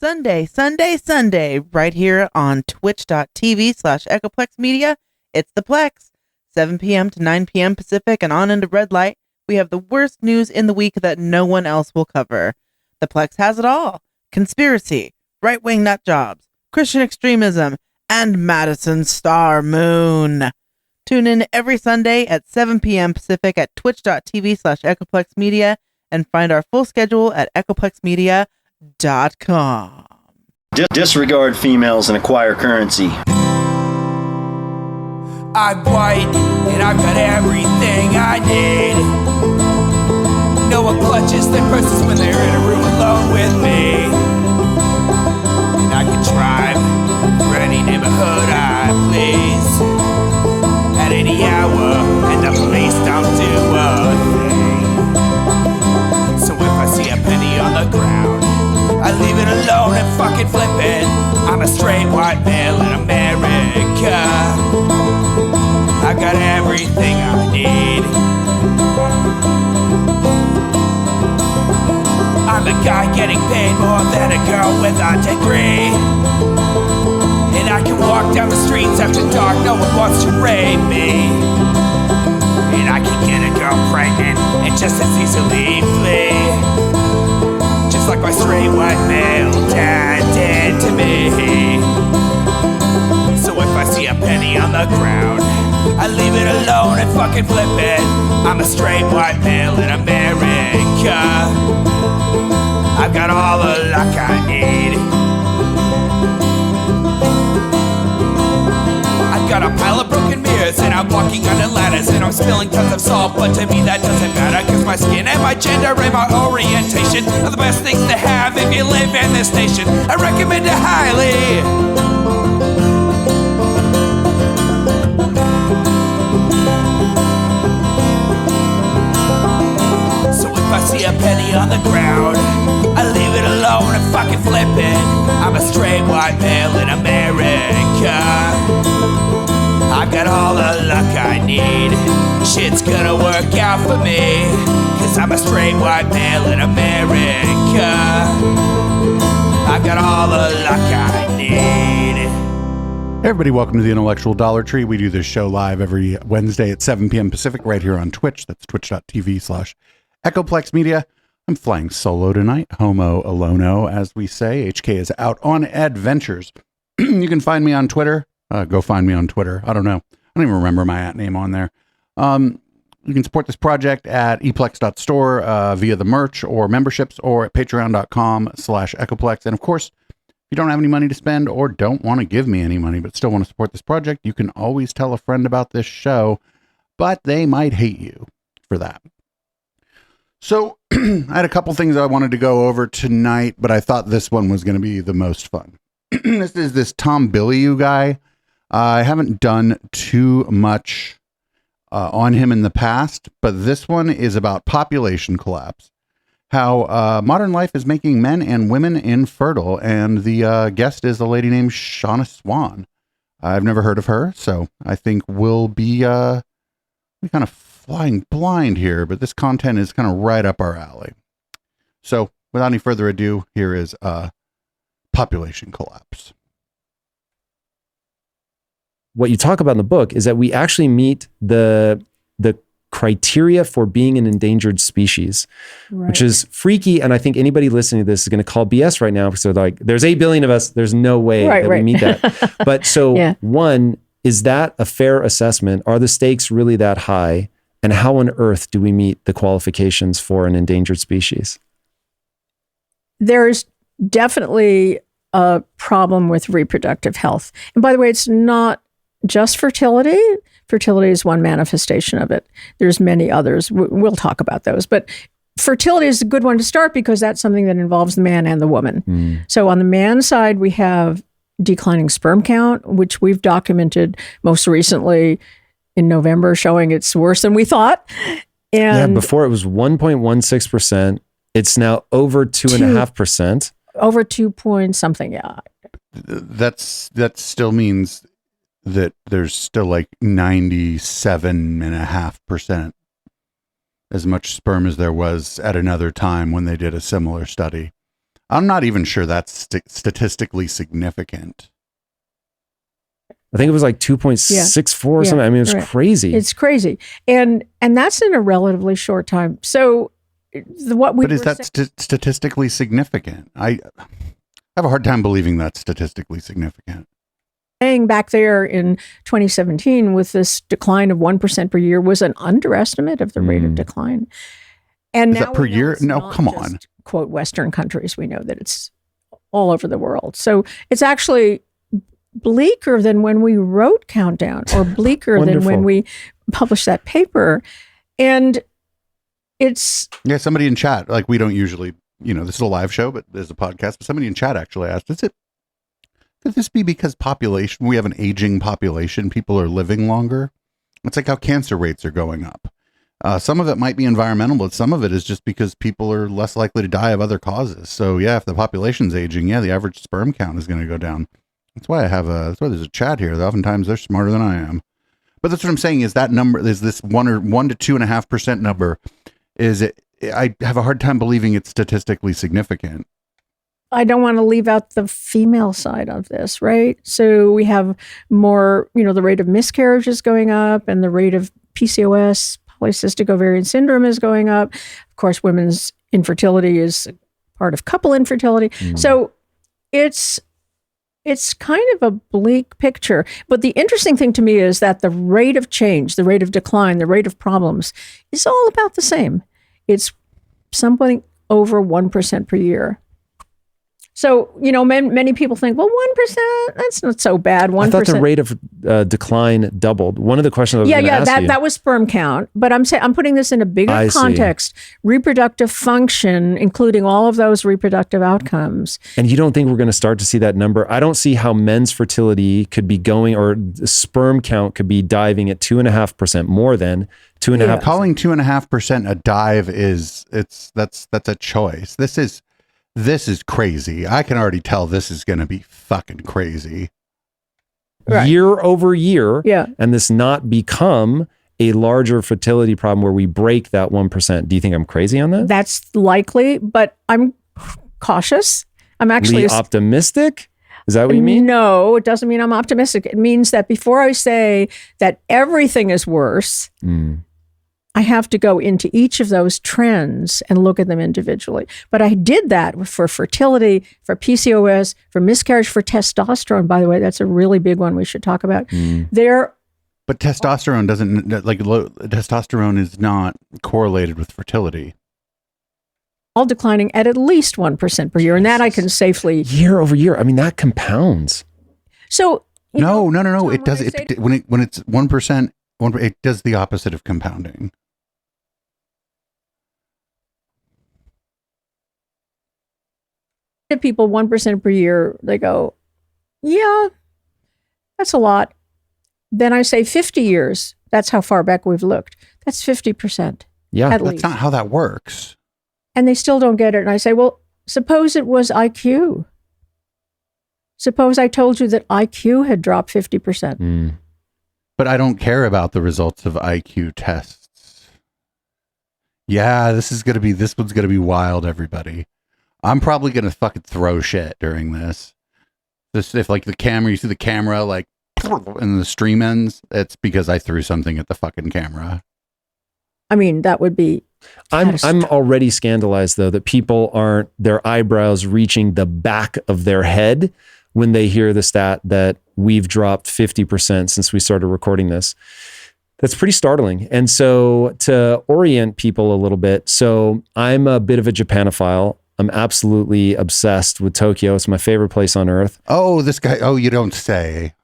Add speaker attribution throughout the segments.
Speaker 1: Sunday, right here on twitch.tv/Echoplex Media. It's the Plex. 7 p.m. to 9 p.m. Pacific and on into red light. We have the worst news in the week that no one else will cover. The Plex has it all. Conspiracy, right-wing nut jobs, Christian extremism, and Madison Star Moon. Tune in every Sunday at 7 p.m. Pacific at twitch.tv/Echoplex Media and find our full schedule at echoplexmedia.com.
Speaker 2: Disregard females and acquire currency.
Speaker 3: I'm white and I've got everything I need. No one clutches their purses when they're in a room alone with me. And I can drive for any neighborhood I please at any hour, and the police don't do a thing. So if I see a penny on the ground, I leave it alone and fucking flip it. I'm a straight white male in America. I got everything I need. I'm a guy getting paid more than a girl with a degree. And I can walk down the streets after dark, no one wants to rape me. And I can get a girl pregnant and just as easily flee. Just like my straight white male dad did to me. So if I see a penny on the ground, I leave it alone and fucking flip it. I'm a straight white male in America. I've got all the luck I need. I've got a pile of broken mirrors and I'm walking under ladders and I'm spilling tons of salt, but to me that doesn't matter, cause my skin and my gender and my orientation are the best things to have if you live in this nation. I recommend it highly. I see a penny on the ground, I leave it alone and fucking flip it. I'm a straight white male in America. I've got all the luck I need. Shit's gonna work out for me, cause I'm a straight white male in America. I've got all the luck I need.
Speaker 4: Hey everybody, welcome to the Intellectual Dollar Tree. We do this show live every Wednesday at 7 p.m. Pacific right here on Twitch. That's twitch.tv/Echoplex Media. I'm flying solo tonight, homo alono, as we say. HK is out on adventures. You can find me on Twitter. Go find me on Twitter. I don't know. I don't even remember my @name on there. You can support this project at eplex.store via the merch or memberships or at patreon.com/Echoplex. And of course, if you don't have any money to spend or don't want to give me any money but still want to support this project, you can always tell a friend about this show, but they might hate you for that. So I had a couple things I wanted to go over tonight, but I thought this one was going to be the most fun. This is this Tom Bilyeu guy. I haven't done too much on him in the past, but this one is about population collapse, how modern life is making men and women infertile, and the guest is a lady named Shauna Swan. I've never heard of her, so I think we'll be kind of flying blind here, but this content is kind of right up our alley. So without any further ado, here is population collapse.
Speaker 5: What you talk about in the book is that we actually meet the criteria for being an endangered species, right, which is freaky. And I think anybody listening to this is going to call BS right now because they're like, there's 8 billion of us. There's no way that we meet that. But so one, is that a fair assessment? Are the stakes really that high? And how on earth do we meet the qualifications for an endangered species?
Speaker 6: There's definitely a problem with reproductive health. And by the way, it's not just fertility. Fertility is one manifestation of it. There's many others. We'll talk about those. But fertility is a good one to start because that's something that involves the man and the woman. So on the man's side, we have declining sperm count, which we've documented most recently in November, showing it's worse than we thought. And
Speaker 5: before it was 1.16%. It's now over 2.5%.
Speaker 6: Over 2 point something,
Speaker 4: That still means that there's still like 97.5% as much sperm as there was at another time when they did a similar study. I'm not even sure that's statistically significant.
Speaker 5: I think it was like 2.64 or something. I mean, it was crazy.
Speaker 6: It's crazy. And that's in a relatively short time. So
Speaker 4: But is that statistically significant? I have a hard time believing that's statistically significant.
Speaker 6: Saying back there in 2017 with this decline of 1% per year was an underestimate of the rate of decline. And
Speaker 4: is that per year? No, come on.
Speaker 6: Quote, Western countries. We know that it's all over the world. So it's actually bleaker than when we wrote Countdown, or bleaker than when we published that paper. And it's...
Speaker 4: Yeah, somebody in chat, like we don't usually, this is a live show, but there's a podcast, but somebody in chat actually asked, could this be because we have an aging population, people are living longer? It's like how cancer rates are going up. Some of it might be environmental, but some of it is just because people are less likely to die of other causes. So yeah, if the population's aging, the average sperm count is going to go down. That's why that's why there's a chat here. Oftentimes they're smarter than I am. But that's what I'm saying is that number is this 1 to 2.5% number. I have a hard time believing it's statistically significant.
Speaker 6: I don't want to leave out the female side of this, right? So we have more, the rate of miscarriage is going up, and the rate of PCOS, polycystic ovarian syndrome, is going up. Of course, women's infertility is part of couple infertility. So it's kind of a bleak picture. But the interesting thing to me is that the rate of change, the rate of decline, the rate of problems is all about the same. It's something over 1% per year. So, many people think, well, 1%, that's not so bad. 1%.
Speaker 5: I thought the rate of decline doubled. One of the questions I was going to ask you.
Speaker 6: That was sperm count. But I'm putting this in a bigger context. Reproductive function, including all of those reproductive outcomes.
Speaker 5: And you don't think we're going to start to see that number? I don't see how men's fertility could be going, or sperm count could be diving at 2.5% more than 2.5%.
Speaker 4: Calling 2.5% a dive that's a choice. This is crazy. I can already tell this is going to be fucking crazy.
Speaker 6: Right.
Speaker 5: Year over year. Yeah. And this not become a larger fertility problem where we break that 1%. Do you think I'm crazy on that?
Speaker 6: That's likely, but I'm cautious. I'm actually
Speaker 5: optimistic. Is that what you mean?
Speaker 6: No, it doesn't mean I'm optimistic. It means that before I say that everything is worse, I have to go into each of those trends and look at them individually. But I did that for fertility, for PCOS, for miscarriage, for testosterone. By the way, that's a really big one we should talk about.
Speaker 4: But testosterone testosterone is not correlated with fertility.
Speaker 6: All declining at least 1% per year. And that I can safely...
Speaker 5: Year over year. I mean, that compounds.
Speaker 6: So...
Speaker 4: No. It does. When it's 1%, it does the opposite of compounding.
Speaker 6: People 1% per year, they go, yeah, that's a lot. Then I say 50 years. That's how far back we've looked. That's 50%.
Speaker 5: Yeah,
Speaker 6: that's
Speaker 4: least. Not how that works.
Speaker 6: And they still don't get it. And I say, well, suppose it was IQ. Suppose I told you that IQ had dropped 50%.
Speaker 4: But I don't care about the results of IQ tests. Yeah, this one's going to be wild, everybody. I'm probably going to fucking throw shit during this. If like you see the camera, like, and the stream ends, it's because I threw something at the fucking camera.
Speaker 6: I mean, that would be...
Speaker 5: I'm already scandalized, though, that people aren't, their eyebrows reaching the back of their head when they hear the stat that we've dropped 50% since we started recording this. That's pretty startling. And so to orient people a little bit, so I'm a bit of a Japanophile. I'm absolutely obsessed with Tokyo. It's my favorite place on earth.
Speaker 4: Oh, this guy. Oh, you don't say.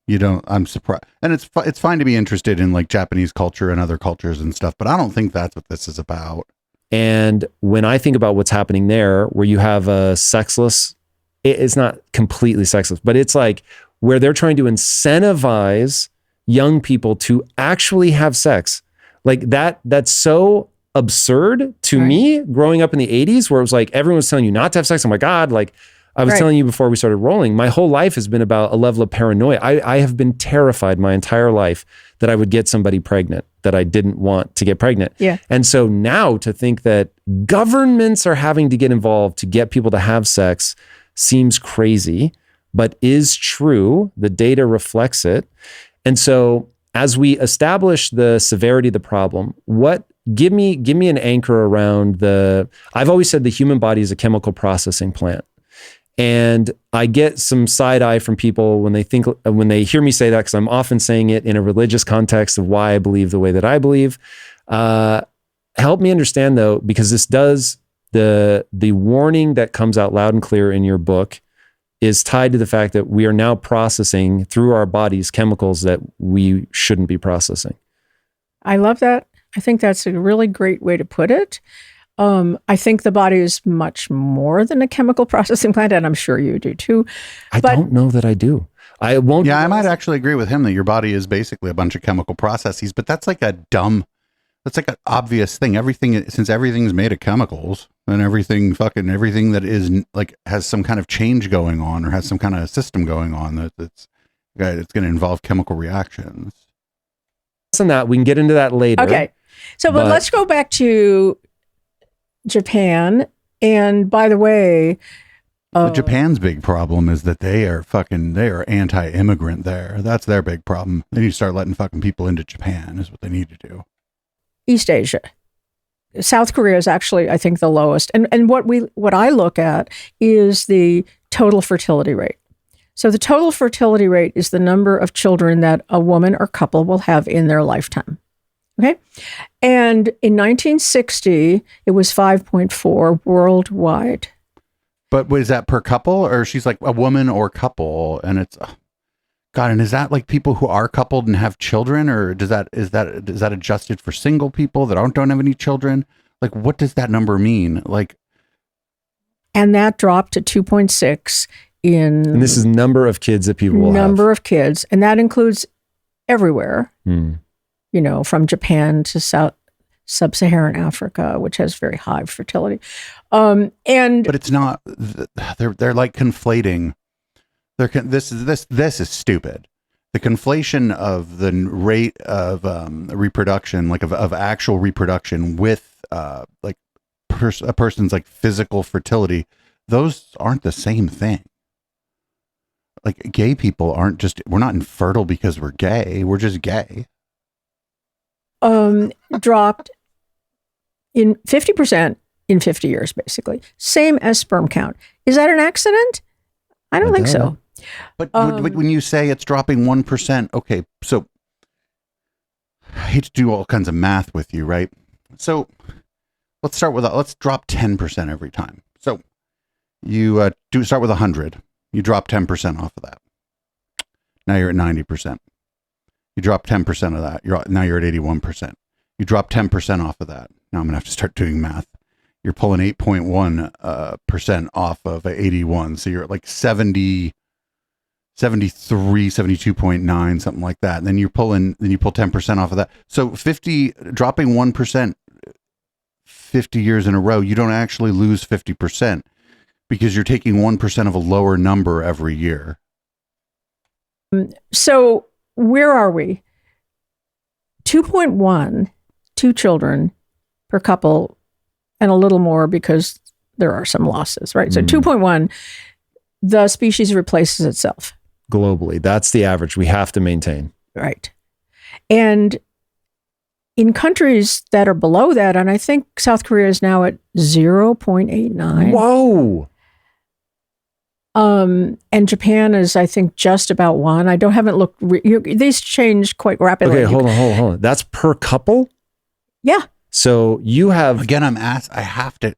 Speaker 4: You don't. I'm surprised. And it's fine to be interested in like Japanese culture and other cultures and stuff, but I don't think that's what this is about.
Speaker 5: And when I think about what's happening there, where you have a sexless, it's not completely sexless, but it's like where they're trying to incentivize young people to actually have sex. Like that's so absurd to me growing up in the 80s, where it was like everyone was telling you not to have sex. Oh my God. Like I was telling you before we started rolling, my whole life has been about a level of paranoia. I have been terrified my entire life that I would get somebody pregnant. that I didn't want to get pregnant.
Speaker 6: Yeah.
Speaker 5: And so now to think that governments are having to get involved to get people to have sex seems crazy, but is true. The data reflects it. And so as we establish the severity of the problem, give me an anchor around I've always said the human body is a chemical processing plant. And I get some side eye from people when they hear me say that, because I'm often saying it in a religious context of why I believe the way that I believe. Help me understand though, because this does the warning that comes out loud and clear in your book is tied to the fact that we are now processing through our bodies chemicals that we shouldn't be processing.
Speaker 6: I love that. I think that's a really great way to put it. I think the body is much more than a chemical processing plant, and I'm sure you do too.
Speaker 5: I don't know that I do. I won't.
Speaker 4: Yeah, I might actually agree with him that your body is basically a bunch of chemical processes, but that's like an obvious thing. Since everything's made of chemicals and everything that is like has some kind of change going on or has some kind of system going on it's going to involve chemical reactions.
Speaker 5: On that, we can get into that later.
Speaker 6: Okay. So, but let's go back to Japan. And by the way,
Speaker 4: Japan's big problem is that they are anti-immigrant there. That's their big problem. They need to start letting fucking people into Japan is what they need to do.
Speaker 6: East Asia. South Korea is actually, I think, the lowest. And what I look at is the total fertility rate. So the total fertility rate is the number of children that a woman or couple will have in their lifetime. Okay. And in 1960, it was 5.4 worldwide.
Speaker 4: But was that per couple, or she's like a woman or couple? And it's, God, and is that like people who are coupled and have children, or is that adjusted for single people that don't have any children? Like, what does that number mean? Like,
Speaker 6: and that dropped to 2.6
Speaker 5: and this is number of kids that people will have.
Speaker 6: Number of kids, and that includes everywhere. From Japan to sub-Saharan Africa, which has very high fertility. But
Speaker 4: it's not. They're like conflating. This is stupid. The conflation of the rate of reproduction, like of actual reproduction, with a person's like physical fertility. Those aren't the same thing. Like gay people we're not infertile because we're gay. We're just gay.
Speaker 6: Dropped in 50% in 50 years, basically. Same as sperm count. Is that an accident? I don't think so.
Speaker 4: But when you say it's dropping 1%, okay, so I hate to do all kinds of math with you, right? So let's drop 10% every time. So you start with 100. You drop 10% off of that. Now you're at 90%. You drop 10% of that. Now you're at 81%. You drop 10% off of that. Now I'm going to have to start doing math. You're pulling 8.1% off of 81. So you're at like 70, 73, 72.9, something like that. And then you pull 10% off of that. So dropping 1%, 50 years in a row, you don't actually lose 50% because you're taking 1% of a lower number every year.
Speaker 6: So where are we? 2.1, 2 children per couple, and a little more because there are some losses, right? So 2.1, the species replaces itself.
Speaker 5: Globally, that's the average we have to maintain.
Speaker 6: Right. And in countries that are below that, and I think South Korea is now at 0.89.
Speaker 5: Whoa.
Speaker 6: And Japan is, I think, just about 1. haven't looked. These change quite rapidly.
Speaker 5: Okay, hold on. That's per couple?
Speaker 6: Yeah.
Speaker 5: So you have
Speaker 4: again. I have to.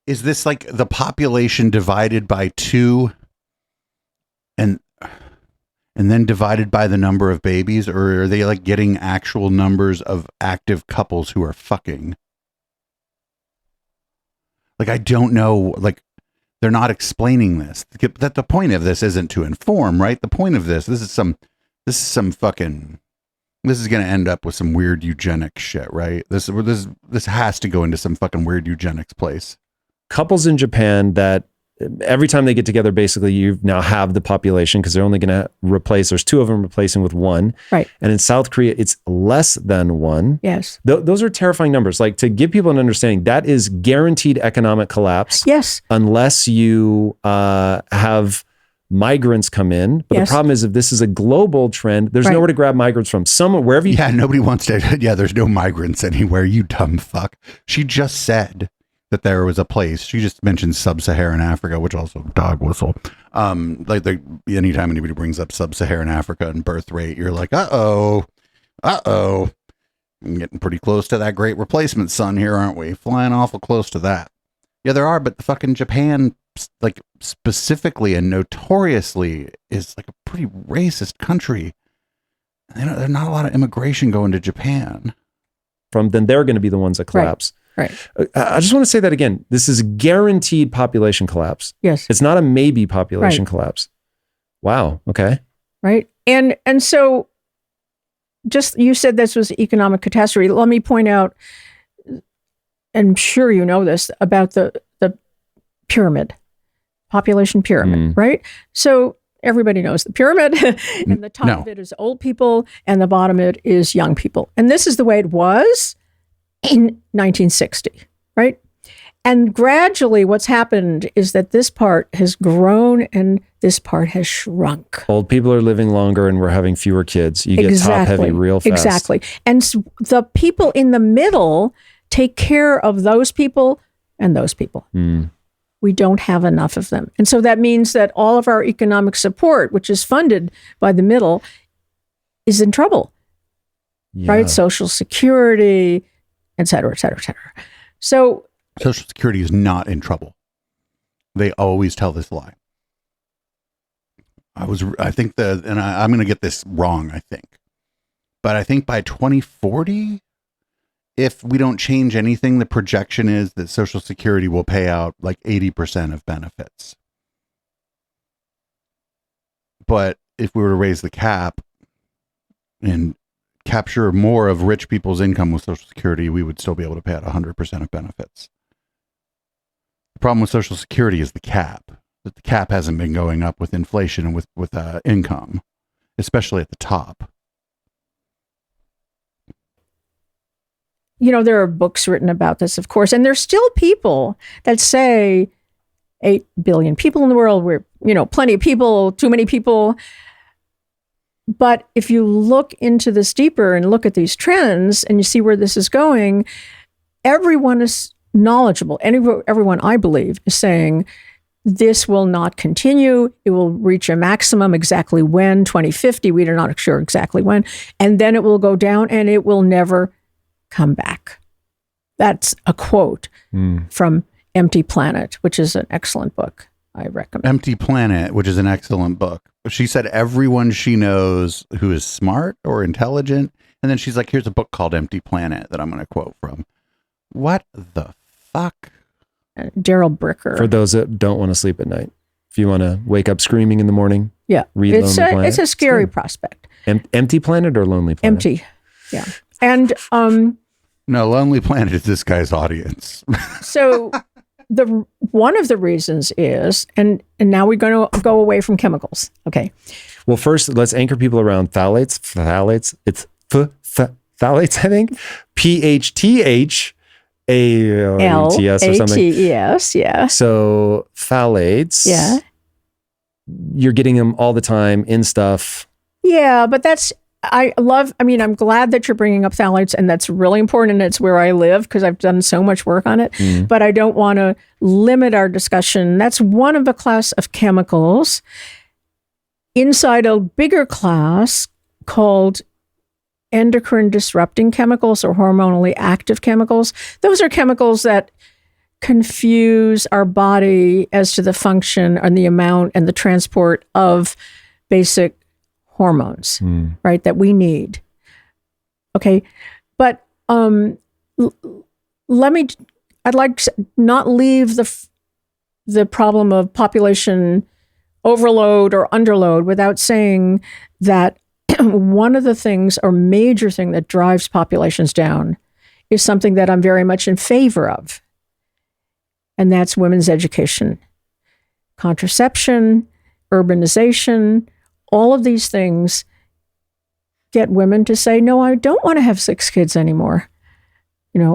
Speaker 4: Is this like the population divided by 2, and then divided by the number of babies, or are they like getting actual numbers of active couples who are fucking? Like, I don't know, like, they're not explaining this. That the point of this isn't to inform, right? The point of this is going to end up with some weird eugenic shit, right? This has to go into some fucking weird eugenics place.
Speaker 5: Couples in Japan that every time they get together, basically you now have the population because they're only going to replace, there's 2 of them replacing with 1.
Speaker 6: Right.
Speaker 5: And in South Korea, it's less than 1.
Speaker 6: Yes.
Speaker 5: Those are terrifying numbers. Like, to give people an understanding, that is guaranteed economic collapse.
Speaker 6: Yes.
Speaker 5: Unless you have migrants come in. But
Speaker 6: Yes.
Speaker 5: the problem is, if this is a global trend, there's
Speaker 6: Right.
Speaker 5: nowhere to grab migrants from. Somewhere, wherever you.
Speaker 4: Yeah, nobody wants to. Yeah, there's no migrants anywhere, you dumb fuck. She just said that there was a place. She just mentioned sub-Saharan Africa, which also dog whistle. Anytime anybody brings up sub-Saharan Africa and birth rate, you're like, uh-oh. I'm getting pretty close to that great replacement son here, aren't we? Flying awful close to that. Yeah, there are, but the fucking Japan, like, specifically and notoriously is like a pretty racist country. There's not a lot of immigration going to Japan.
Speaker 5: Then they're going to be the ones that collapse.
Speaker 6: Right.
Speaker 5: I just want to say that again. This is guaranteed population collapse.
Speaker 6: Yes.
Speaker 5: It's not a maybe population
Speaker 6: Right.
Speaker 5: collapse. Wow. Okay.
Speaker 6: Right. And so just, you said this was economic catastrophe. Let me point out, and I'm sure you know this, about the pyramid, population pyramid, right? So everybody knows the pyramid, and the top of it is old people, and the bottom of it is young people. And this is the way it was in 1960, right? And gradually what's happened is that this part has grown and this part has shrunk.
Speaker 5: Old people are living longer and we're having fewer kids. You get top heavy real fast.
Speaker 6: Exactly. And the people in the middle take care of those people and those people. We don't have enough of them. And so that means that all of our economic support, which is funded by the middle, is in trouble, right? Social Security, et cetera, et cetera, et cetera. So
Speaker 4: Social Security is not in trouble. They always tell this lie. I'm going to get this wrong, I think. But I think by 2040, if we don't change anything, the projection is that Social Security will pay out like 80% of benefits. But if we were to raise the cap and capture more of rich people's income with Social Security, we would still be able to pay out 100% of benefits. The problem with Social Security is the cap. That the cap hasn't been going up with inflation and with income, especially at the top.
Speaker 6: You know, there are books written about this, of course, and there's still people that say 8 billion people in the world, we're, plenty of people, too many people. But if you look into this deeper and look at these trends and you see where this is going, everyone is knowledgeable. Everyone, I believe, is saying this will not continue. It will reach a maximum exactly when, 2050. We are not sure exactly when. And then it will go down and it will never come back. That's a quote from Empty Planet, which is an excellent book. I recommend.
Speaker 4: Empty Planet, which is an excellent book. She said everyone she knows who is smart or intelligent. And then she's like, here's a book called Empty Planet that I'm going to quote from. What the fuck?
Speaker 6: Daryl Bricker.
Speaker 5: For those that don't want to sleep at night. If you want to wake up screaming in the morning.
Speaker 6: Yeah.
Speaker 5: Read Lonely Planet.
Speaker 6: It's a scary prospect.
Speaker 5: Empty Planet or Lonely Planet?
Speaker 6: Empty. Yeah. And
Speaker 4: no, Lonely Planet is this guy's audience.
Speaker 6: So one of the reasons is, and now we're going to go away from chemicals. Okay.
Speaker 5: Well, first, let's anchor people around phthalates. It's phthalates, I think. PHTH. ALTS or something.
Speaker 6: Yes, yeah.
Speaker 5: So phthalates.
Speaker 6: Yeah.
Speaker 5: You're getting them all the time in stuff.
Speaker 6: Yeah, but I'm glad that you're bringing up phthalates, and that's really important, and it's where I live because I've done so much work on it. But I don't want to limit our discussion. That's one of a class of chemicals inside a bigger class called endocrine disrupting chemicals or hormonally active chemicals. Those are chemicals that confuse our body as to the function and the amount and the transport of basic hormones, right, that we need. Okay. But I'd like to not leave the problem of population overload or underload without saying that one of the things or major thing that drives populations down is something that I'm very much in favor of. And that's women's education. contraception, urbanization, all of these things get women to say, no, I don't want to have 6 kids anymore.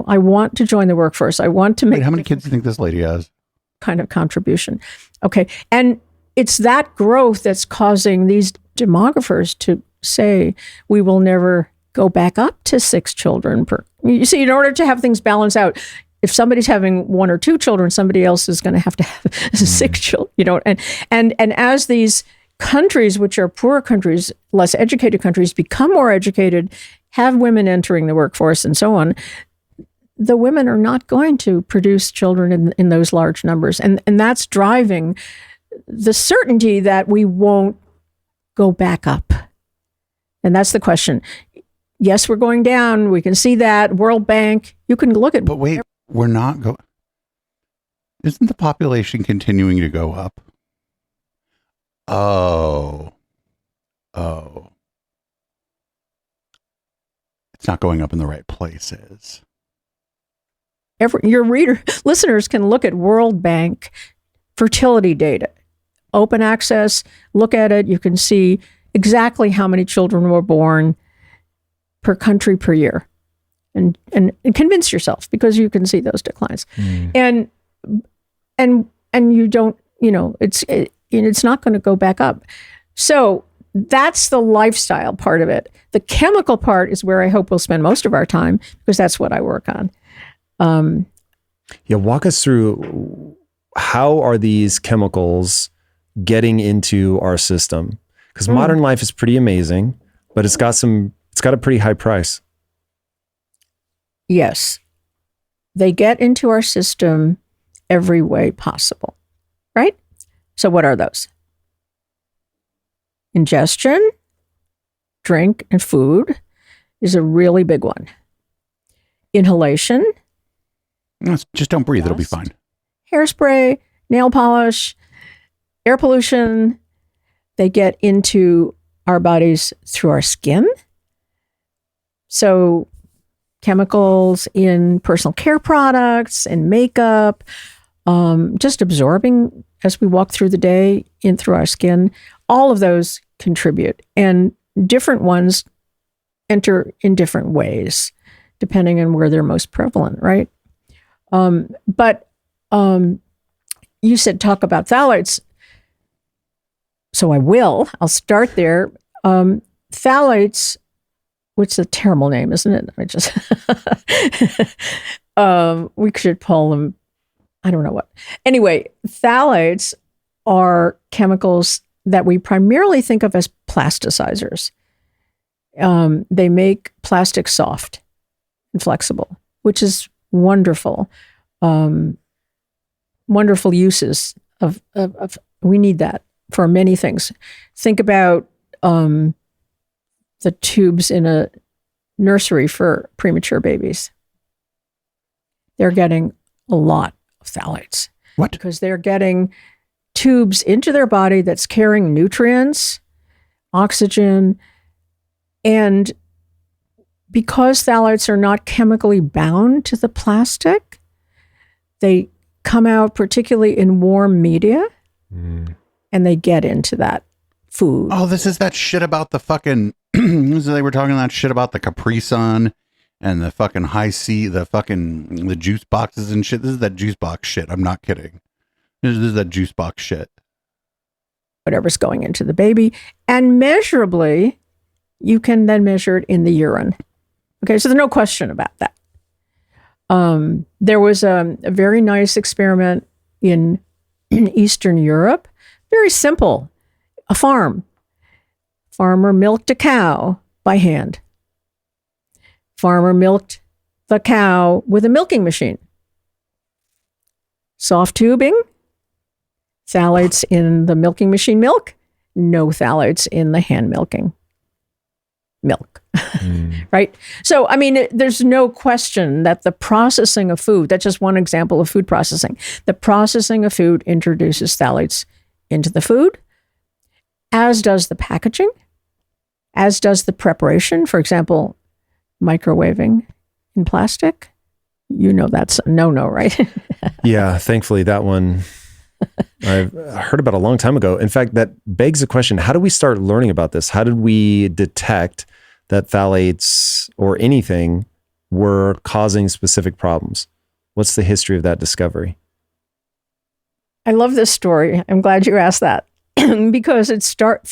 Speaker 6: I want to join the workforce. I want to make
Speaker 4: Wait, how many kids do you think this lady has?
Speaker 6: kind of contribution. Okay. And it's that growth that's causing these demographers to say, we will never go back up to 6 children per. You see, in order to have things balance out, if somebody's having 1 or 2 children, somebody else is going to have 6 children, and as these countries, which are poorer countries, less educated countries, become more educated, have women entering the workforce and so on, the women are not going to produce children in those large numbers. And that's driving the certainty that we won't go back up. And that's the question. Yes, we're going down. We can see that. World Bank, you can look at.
Speaker 4: But wait, we're not going. Isn't the population continuing to go up? Oh. It's not going up in the right places.
Speaker 6: Your listeners can look at World Bank fertility data, open access, look at it. You can see exactly how many children were born per country per year, and convince yourself, because you can see those declines. And you don't, it's not going to go back up. So that's the lifestyle part of it. The chemical part is where I hope we'll spend most of our time, because that's what I work on.
Speaker 5: Walk us through, how are these chemicals getting into our system? Because modern life is pretty amazing, but it's got a pretty high price.
Speaker 6: Yes. They get into our system every way possible, right? So what are those? Ingestion, drink, and food is a really big one. Inhalation.
Speaker 4: No, just don't breathe. It'll be fine.
Speaker 6: Hairspray, nail polish, air pollution. They get into our bodies through our skin. So chemicals in personal care products and makeup, just absorbing as we walk through the day in through our skin, all of those contribute. And different ones enter in different ways, depending on where they're most prevalent, right? But you said talk about phthalates. So I'll start there. Phthalates, which is a terrible name, isn't it? We should call them, I don't know what. Anyway, phthalates are chemicals that we primarily think of as plasticizers. They make plastic soft and flexible, which is wonderful. Wonderful uses of we need that for many things. Think about the tubes in a nursery for premature babies. They're getting a lot of phthalates.
Speaker 4: What?
Speaker 6: Because they're getting tubes into their body that's carrying nutrients, oxygen, and because phthalates are not chemically bound to the plastic, they come out particularly in warm media, and they get into that food.
Speaker 4: Oh, this is that shit about the fucking, they were talking that shit about the Capri Sun and the fucking high C, the juice boxes and shit. This is that juice box shit. I'm not kidding. This is that juice box shit.
Speaker 6: Whatever's going into the baby. And measurably, you can then measure it in the urine. Okay, so there's no question about that. There was a very nice experiment in Eastern Europe. Very simple. A farm. Farmer milked a cow by hand. Farmer milked the cow with a milking machine. Soft tubing. Phthalates in the milking machine milk. No phthalates in the hand milking milk. Right? So, I mean, there's no question that the processing of food, that's just one example of food processing. The processing of food introduces phthalates into the food, as does the packaging, as does the preparation. For example, microwaving in plastic. You know that's a no-no, right?
Speaker 5: Yeah, thankfully that one I've heard about a long time ago. In fact, that begs the question, how do we start learning about this? How did we detect that phthalates or anything were causing specific problems? What's the history of that discovery?
Speaker 6: I love this story. I'm glad you asked that because it started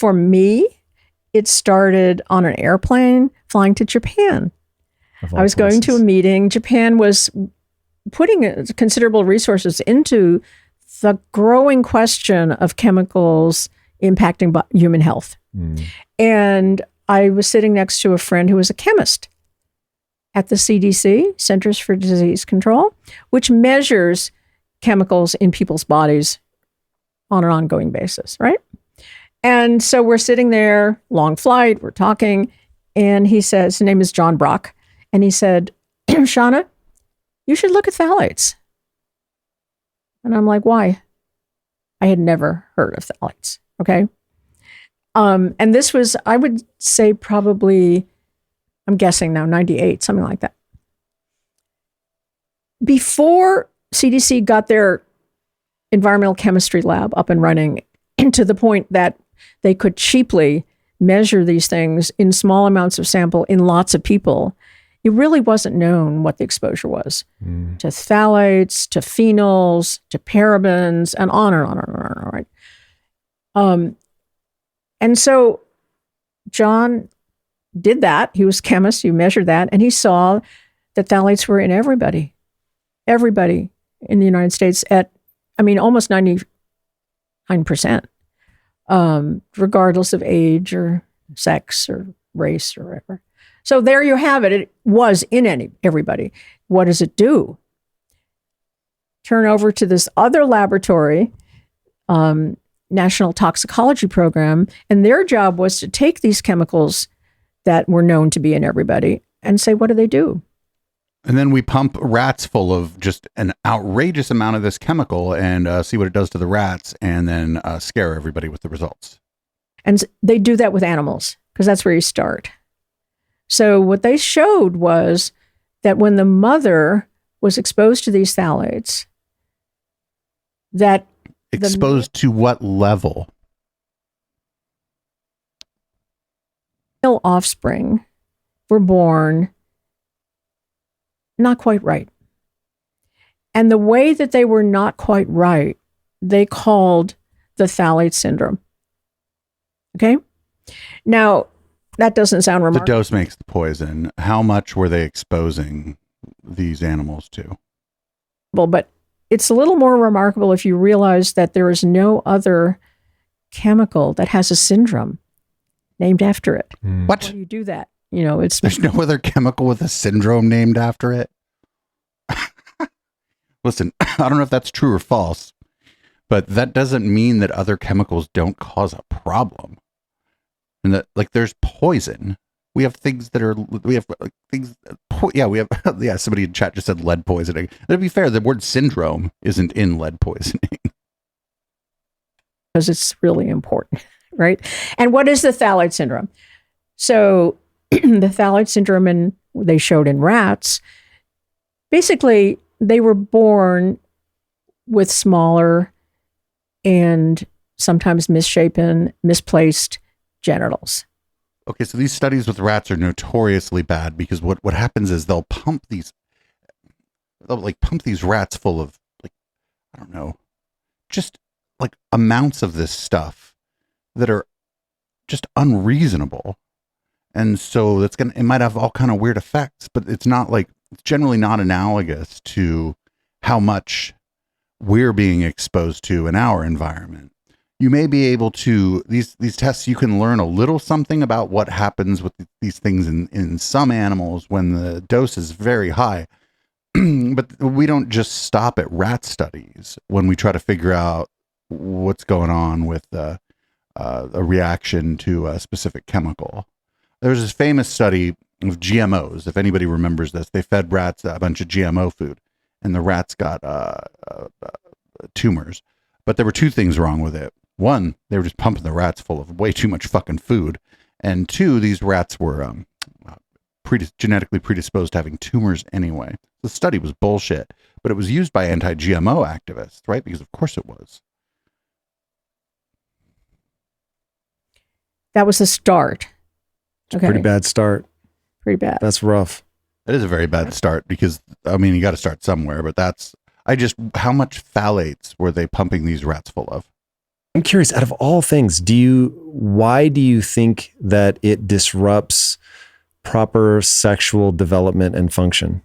Speaker 6: on an airplane flying to Japan. I was going to a meeting. Japan was putting considerable resources into the growing question of chemicals impacting human health. And I was sitting next to a friend who was a chemist at the CDC, Centers for Disease Control, which measures chemicals in people's bodies on an ongoing basis, right? And so we're sitting there, long flight, we're talking, and he says, his name is John Brock, and he said, Shauna, you should look at phthalates. And I'm like, why? I had never heard of phthalates, okay? And this was, I would say probably, I'm guessing now, 98, something like that. Before CDC got their environmental chemistry lab up and running to the point that they could cheaply measure these things in small amounts of sample in lots of people, it really wasn't known what the exposure was to phthalates, to phenols, to parabens, and on and on and on and on, right? And so John did that. He was a chemist. He measured that, and he saw that phthalates were in everybody in the United States at, almost 99%, regardless of age or sex or race or whatever. So there you have it. It was in everybody. What does it do? Turn over to this other laboratory, National Toxicology Program, and their job was to take these chemicals that were known to be in everybody and say, what do they do?
Speaker 4: And then we pump rats full of just an outrageous amount of this chemical and see what it does to the rats, and then scare everybody with the results.
Speaker 6: And they do that with animals because that's where you start. So what they showed was that when the mother was exposed to these phthalates, that
Speaker 4: exposed to what level?
Speaker 6: Male offspring were born not quite right. And the way that they were not quite right, they called the phthalate syndrome. Okay? Now, that doesn't sound remarkable.
Speaker 4: The dose makes the poison. How much were they exposing these animals to?
Speaker 6: Well, but it's a little more remarkable if you realize that there is no other chemical that has a syndrome named after it.
Speaker 4: What?
Speaker 6: How do you do that? There's
Speaker 4: no other chemical with a syndrome named after it. Listen, I don't know if that's true or false, but that doesn't mean that other chemicals don't cause a problem. And that, there's poison. We have things that are, somebody in chat just said lead poisoning. To be fair, the word syndrome isn't in lead poisoning.
Speaker 6: Because it's really important, right? And what is the phthalate syndrome? So the phthalate syndrome, they showed in rats, basically they were born with smaller and sometimes misshapen, misplaced genitals.
Speaker 4: Okay, so these studies with rats are notoriously bad because what happens is they'll pump these rats full of just amounts of this stuff that are just unreasonable. And so it might have all kind of weird effects, but it's generally not analogous to how much we're being exposed to in our environment. You may be able to, these tests, you can learn a little something about what happens with these things in some animals when the dose is very high. But we don't just stop at rat studies when we try to figure out what's going on with a reaction to a specific chemical. There was this famous study of GMOs. If anybody remembers this, they fed rats a bunch of GMO food, and the rats got tumors. But there were two things wrong with it. One, they were just pumping the rats full of way too much fucking food. And two, these rats were genetically predisposed to having tumors anyway. The study was bullshit, but it was used by anti-GMO activists, right? Because of course it was.
Speaker 6: That was the start. Okay.
Speaker 5: Pretty bad start.
Speaker 6: Pretty bad.
Speaker 5: That's rough.
Speaker 4: That is a very bad start because, I mean, you got to start somewhere, but how much phthalates were they pumping these rats full of?
Speaker 5: I'm curious, out of all things, why do you think that it disrupts proper sexual development and function?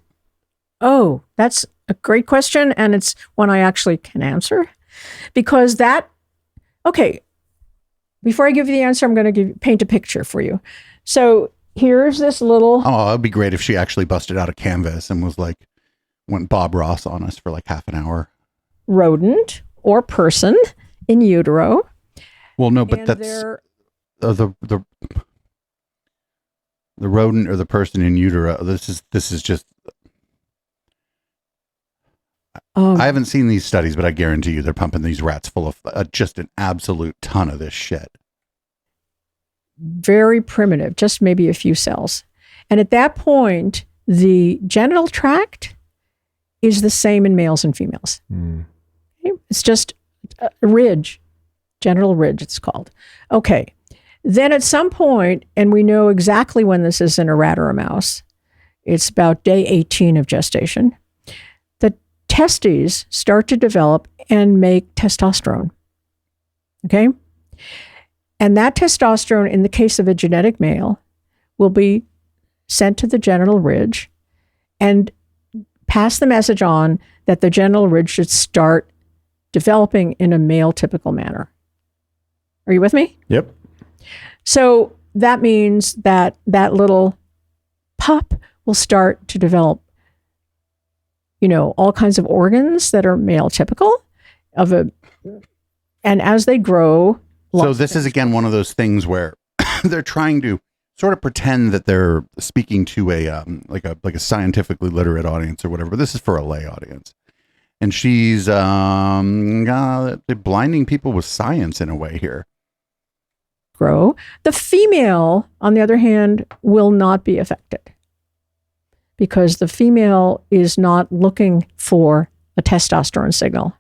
Speaker 6: Oh, that's a great question. And it's one I actually can answer because okay, before I give you the answer, I'm going to paint a picture for you. So here's this little.
Speaker 4: Oh, it'd be great if she actually busted out a canvas and went Bob Ross on us for like half an hour.
Speaker 6: Rodent or person in utero.
Speaker 4: Well, no, but that's the rodent or the person in utero. This is just. I haven't seen these studies, but I guarantee you they're pumping these rats full of just an absolute ton of this shit.
Speaker 6: Very primitive, just maybe a few cells. And at that point, the genital tract is the same in males and females. Okay? It's just a ridge, genital ridge, it's called. Okay. Then at some point, and we know exactly when this is in a rat or a mouse, it's about day 18 of gestation, the testes start to develop and make testosterone. Okay? And that testosterone, in the case of a genetic male, will be sent to the genital ridge and pass the message on that the genital ridge should start developing in a male typical manner. Are you with me?
Speaker 5: Yep.
Speaker 6: So that means that little pup will start to develop, all kinds of organs that are male typical and as they grow.
Speaker 4: So this is again one of those things where they're trying to sort of pretend that they're speaking to a like a scientifically literate audience or whatever. But this is for a lay audience, and she's blinding people with science in a way here.
Speaker 6: Grow. The female, on the other hand, will not be affected because the female is not looking for a testosterone signal,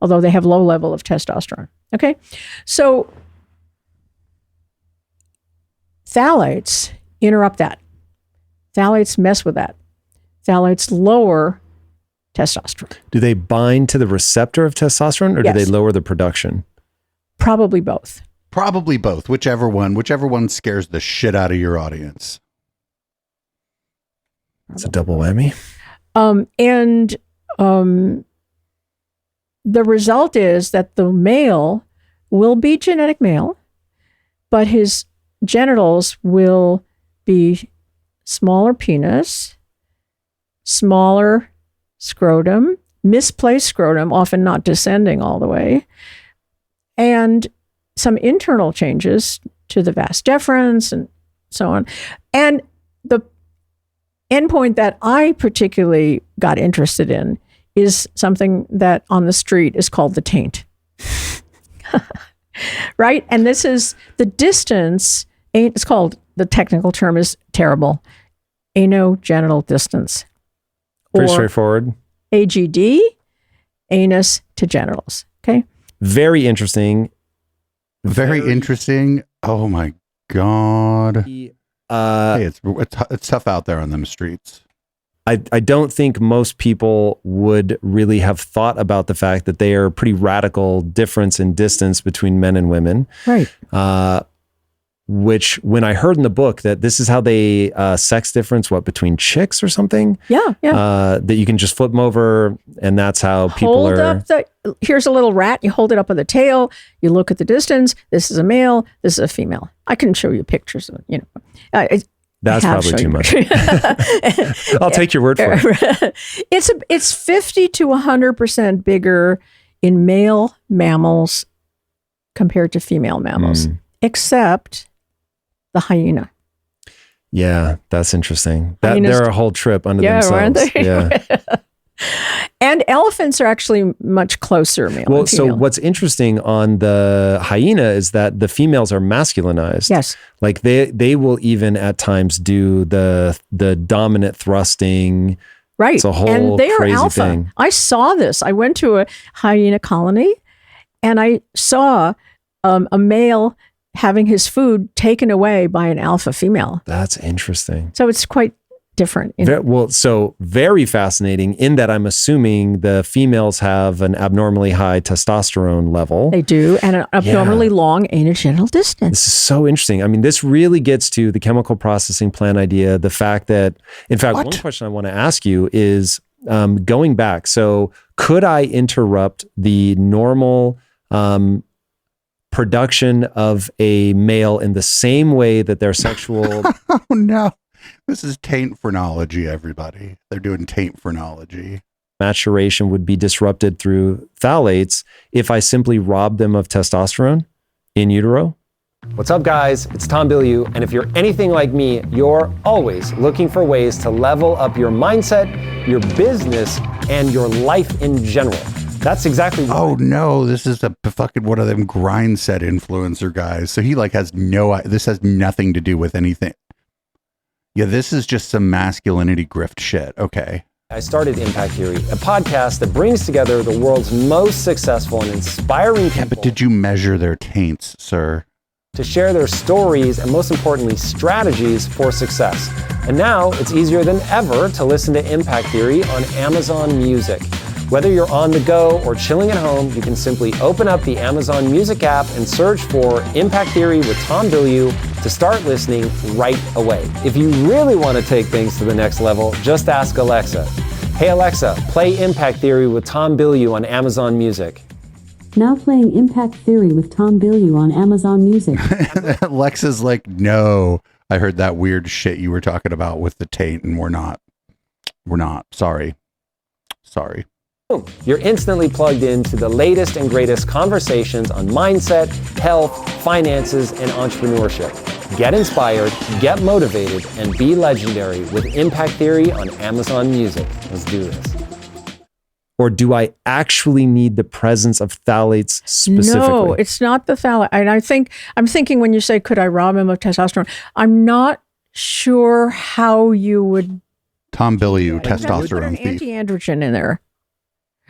Speaker 6: although they have low level of testosterone. Okay, so phthalates interrupt that. Phthalates mess with that. Phthalates lower testosterone.
Speaker 5: Do they bind to the receptor of testosterone, or
Speaker 6: Yes.
Speaker 5: do they lower the production?
Speaker 6: Probably both.
Speaker 4: Probably both. Whichever one scares the shit out of your audience.
Speaker 5: It's a double whammy.
Speaker 6: The result is that the male will be genetic male, but his genitals will be smaller penis, smaller scrotum, misplaced scrotum, often not descending all the way, and some internal changes to the vas deferens and so on. And the endpoint that I particularly got interested in is something that on the street is called the taint. Right? And this is the distance, it's called, the technical term is terrible, anogenital distance.
Speaker 5: Pretty
Speaker 6: or
Speaker 5: straightforward.
Speaker 6: AGD, anus to genitals. Okay?
Speaker 5: Very interesting.
Speaker 4: Very interesting. Oh my God. Hey, it's tough out there on them streets.
Speaker 5: I don't think most people would really have thought about the fact that they are a pretty radical difference in distance between men and women.
Speaker 6: Right.
Speaker 5: Which, when I heard in the book that this is how they sex difference, between chicks or something?
Speaker 6: Yeah.
Speaker 5: That you can just flip them over, and that's how people
Speaker 6: Here's a little rat. You hold it up with the tail. You look at the distance. This is a male. This is a female. I can show you pictures of it.
Speaker 5: That's probably too much. I'll take your word for it.
Speaker 6: It's 50 to 100% bigger in male mammals compared to female mammals, except the hyena.
Speaker 5: Yeah, that's interesting. They're a whole trip unto themselves.
Speaker 6: Aren't they?
Speaker 5: Yeah.
Speaker 6: And elephants are actually much closer male and
Speaker 5: so
Speaker 6: female.
Speaker 5: what's interesting on the hyena is that the females are masculinized.
Speaker 6: Yes.
Speaker 5: Like they will even at times do the dominant thrusting.
Speaker 6: Right.
Speaker 5: It's a whole
Speaker 6: and they
Speaker 5: crazy
Speaker 6: are alpha.
Speaker 5: thing.
Speaker 6: I saw this. I went to a hyena colony and I saw a male having his food taken away by an alpha female.
Speaker 5: That's interesting.
Speaker 6: So it's quite different.
Speaker 5: So very fascinating in that I'm assuming the females have an abnormally high testosterone level.
Speaker 6: They do, and an abnormally long anogenital distance.
Speaker 5: This is so interesting. I mean, this really gets to the chemical processing plant idea. The fact that, in fact, one question I want to ask you is going back. So could I interrupt the normal production of a male in the same way that their sexual...
Speaker 4: Oh, no. This is Taint Phrenology, everybody. They're doing Taint Phrenology.
Speaker 5: Maturation would be disrupted through phthalates if I simply robbed them of testosterone in utero? What's up, guys? It's Tom Bilyeu, and if you're anything like me, you're always looking for ways to level up your mindset, your business, and your life in general. That's exactly what...
Speaker 4: Oh, no, this is a fucking one of them grind set influencer guys. So he has this has nothing to do with anything. Yeah, this is just some masculinity grift shit. Okay.
Speaker 5: I started Impact Theory, a podcast that brings together the world's most successful and inspiring people.
Speaker 4: Yeah, but did you measure their taints, sir?
Speaker 5: To share their stories and, most importantly, strategies for success. And now it's easier than ever to listen to Impact Theory on Amazon Music. Whether you're on the go or chilling at home, you can simply open up the Amazon Music app and search for Impact Theory with Tom Bilyeu to start listening right away. If you really want to take things to the next level, just ask Alexa. Hey Alexa, play Impact Theory with Tom Bilyeu on Amazon Music.
Speaker 7: Now playing Impact Theory with Tom Bilyeu on Amazon Music.
Speaker 4: Alexa's like, no, I heard that weird shit you were talking about with the taint, and we're not. Sorry.
Speaker 5: You're instantly plugged into the latest and greatest conversations on mindset, health, finances, and entrepreneurship. Get inspired, get motivated, and be legendary with Impact Theory on Amazon Music. Let's do this. Or do I actually need the presence of phthalates specifically?
Speaker 6: No, it's not the phthalate. And I'm thinking when you say, could I rob him of testosterone? I'm not sure how you would.
Speaker 4: Tom Bilyeu,
Speaker 6: Put
Speaker 4: testosterone
Speaker 6: an
Speaker 4: thief.
Speaker 6: Anti-androgen in there.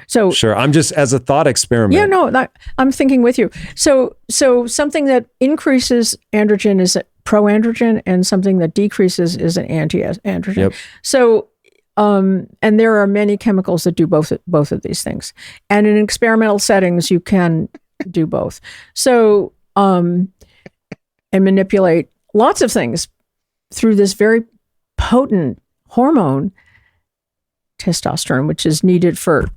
Speaker 6: So
Speaker 5: sure, I'm just as a thought experiment.
Speaker 6: Yeah, no, I'm thinking with you. So something that increases androgen is a pro-androgen, and something that decreases is an anti-androgen.
Speaker 5: Yep.
Speaker 6: So, and there are many chemicals that do both of these things. And in experimental settings, you can do both. So, and manipulate lots of things through this very potent hormone, testosterone, which is needed for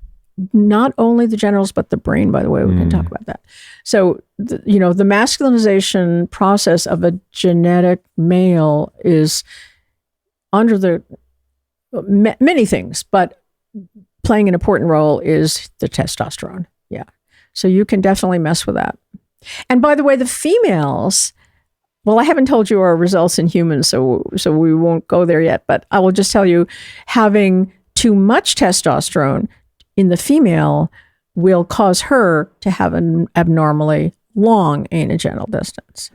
Speaker 6: not only the genitals, but the brain, by the way. We can talk about that. So, the masculinization process of a genetic male is under the many things, but playing an important role is the testosterone. Yeah. So you can definitely mess with that. And by the way, the females, well, I haven't told you our results in humans, so we won't go there yet, but I will just tell you, having too much testosterone in the female will cause her to have an abnormally long anogenital distance.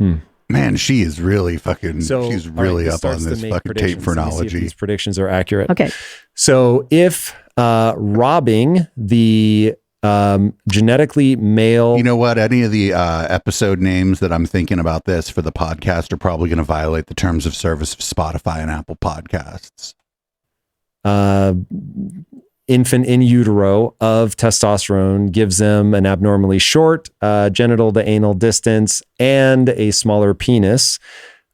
Speaker 4: Man, she is really fucking, she's really up on this fucking tape phrenology.
Speaker 5: These predictions are accurate.
Speaker 6: Okay.
Speaker 5: So if robbing the genetically male...
Speaker 4: You know what? Any of the episode names that I'm thinking about this for the podcast are probably going to violate the terms of service of Spotify and Apple Podcasts.
Speaker 5: Infant in utero of testosterone gives them an abnormally short genital to anal distance and a smaller penis.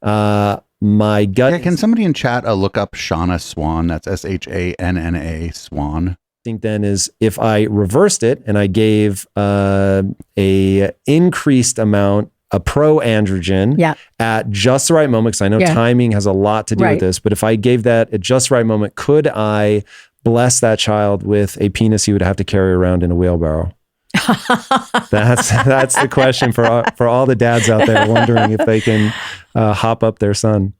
Speaker 5: My gut...
Speaker 4: Yeah, can somebody in chat look up Shauna Swan? That's Shanna Swan.
Speaker 5: Think then is if I reversed it and I gave a increased amount, a pro-androgen at just the right moment, because I know timing has a lot to do with this, but if I gave that at just the right moment, could I bless that child with a penis he would have to carry around in a wheelbarrow? That's the question for all the dads out there wondering if they can hop up their son.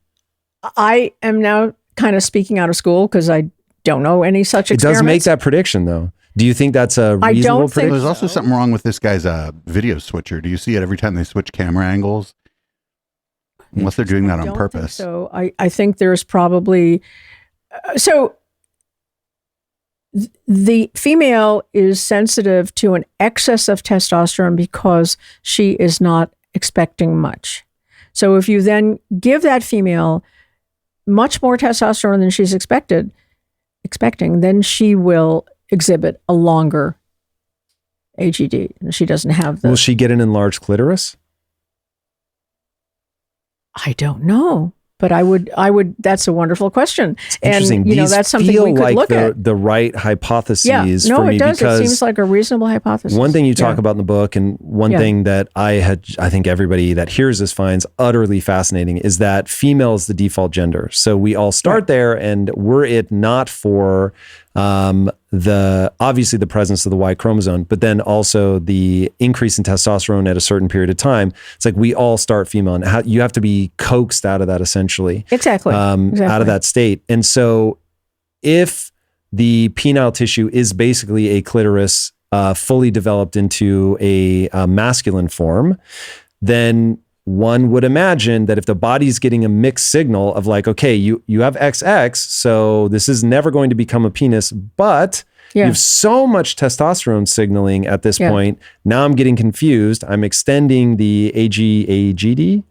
Speaker 6: I am now kind of speaking out of school because I don't know any such experiments.
Speaker 5: It does make that prediction, though. Do you think that's a reasonable prediction?
Speaker 4: There's also something wrong with this guy's video switcher. Do you see it every time they switch camera angles? Unless they're doing that on purpose.
Speaker 6: So I think there's probably... So the female is sensitive to an excess of testosterone because she is not expecting much. So if you then give that female much more testosterone than she's expecting, then she will exhibit a longer AGD. She doesn't have the.
Speaker 5: Will she get an enlarged clitoris?
Speaker 6: I don't know. But I would. That's a wonderful question,
Speaker 5: Interesting.
Speaker 6: and
Speaker 5: These
Speaker 6: that's something
Speaker 5: feel
Speaker 6: we could
Speaker 5: like
Speaker 6: look at.
Speaker 5: the right hypotheses
Speaker 6: Yeah, no,
Speaker 5: for me
Speaker 6: it does. It
Speaker 5: because
Speaker 6: seems like a reasonable hypothesis.
Speaker 5: one thing you talk
Speaker 6: Yeah.
Speaker 5: about in the book, and one
Speaker 6: Yeah.
Speaker 5: thing that I think everybody that hears this finds utterly fascinating, is that female is the default gender. So we all start there, and were it not for obviously the presence of the Y chromosome, but then also the increase in testosterone at a certain period of time, it's like we all start female, and you have to be coaxed out of that essentially.
Speaker 6: Exactly.
Speaker 5: Out of that state. And so if the penile tissue is basically a clitoris fully developed into a masculine form, then one would imagine that if the body's getting a mixed signal of like, okay, you have XX, so this is never going to become a penis, but you have so much testosterone signaling at this point. Now I'm getting confused. I'm extending the AGD.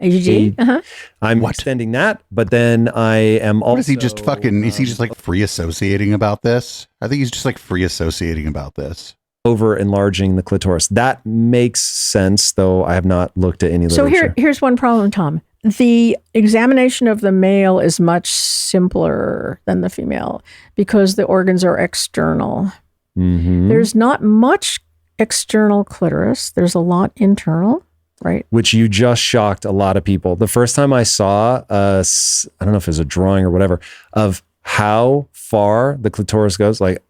Speaker 5: I'm extending that, but then I am also.
Speaker 4: What is he just fucking? Is he just like free associating about this? I think he's just like free associating about this.
Speaker 5: Over enlarging the clitoris. That makes sense, though I have not looked at any literature.
Speaker 6: So here's one problem, Tom. The examination of the male is much simpler than the female because the organs are external.
Speaker 5: Mm-hmm.
Speaker 6: There's not much external clitoris. There's a lot internal, right?
Speaker 5: Which you just shocked a lot of people. The first time I saw, I don't know if it was a drawing or whatever, of how far the clitoris goes, like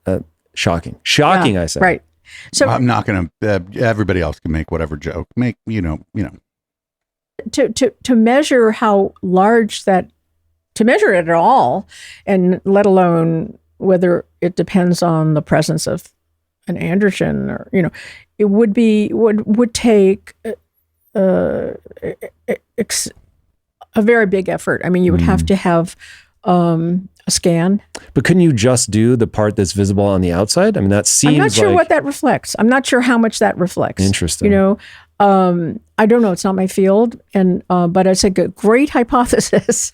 Speaker 5: shocking. Shocking,
Speaker 6: Yeah,
Speaker 5: I say.
Speaker 6: Right. So
Speaker 4: I'm not going to. Everybody else can make whatever joke. Make you know.
Speaker 6: to measure how large that, to measure it at all, and let alone whether it depends on the presence of an androgen or it would take a very big effort. I mean, you would have to have a scan.
Speaker 5: But couldn't you just do the part that's visible on the outside? I mean, that seems
Speaker 6: I'm not sure
Speaker 5: like
Speaker 6: what that reflects. I'm not sure how much that reflects.
Speaker 5: Interesting.
Speaker 6: I don't know. It's not my field, but it's a great hypothesis.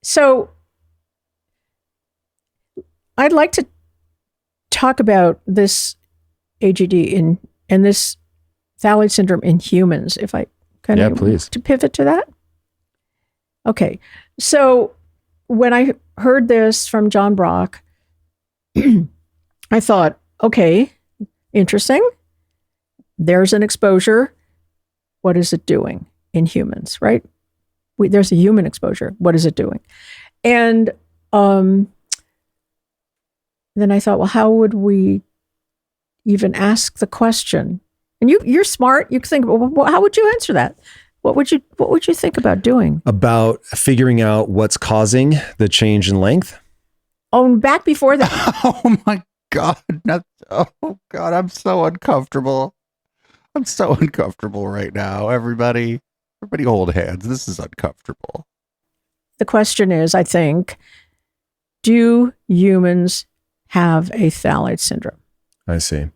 Speaker 6: So I'd like to talk about this AGD and this phthalate syndrome in humans, if I can.
Speaker 5: Please.
Speaker 6: To pivot to that. Okay. So when I heard this from John Brock, I thought, okay, interesting. There's an exposure. What is it doing in humans, right? There's a human exposure. What is it doing? And then I thought, well, how would we even ask the question? And you're smart. You think, well, how would you answer that? What would you think about doing?
Speaker 5: About figuring out what's causing the change in length?
Speaker 6: Oh, back before that.
Speaker 4: Oh my God. Oh God. I'm so uncomfortable. I'm so uncomfortable right now. Everybody hold hands. This is uncomfortable.
Speaker 6: The question is, I think, do humans have a phthalate syndrome?
Speaker 5: I see.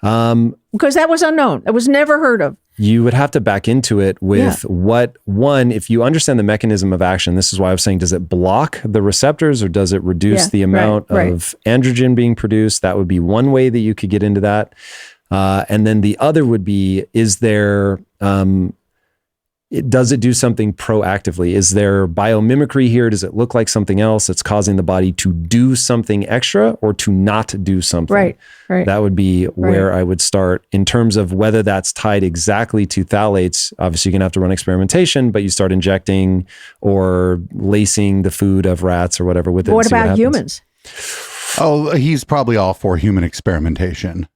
Speaker 6: Because that was unknown. It was never heard of.
Speaker 5: You would have to back into it with if you understand the mechanism of action, this is why I was saying, does it block the receptors or does it reduce the amount of androgen being produced? That would be one way that you could get into that. And then the other would be, is there, does it do something proactively? Is there biomimicry here? Does it look like something else that's causing the body to do something extra or to not do something?
Speaker 6: Right.
Speaker 5: That would be where I would start in terms of whether that's tied exactly to phthalates. Obviously, you're going to have to run experimentation, but you start injecting or lacing the food of rats or whatever with it.
Speaker 6: What about humans?
Speaker 4: Oh, he's probably all for human experimentation.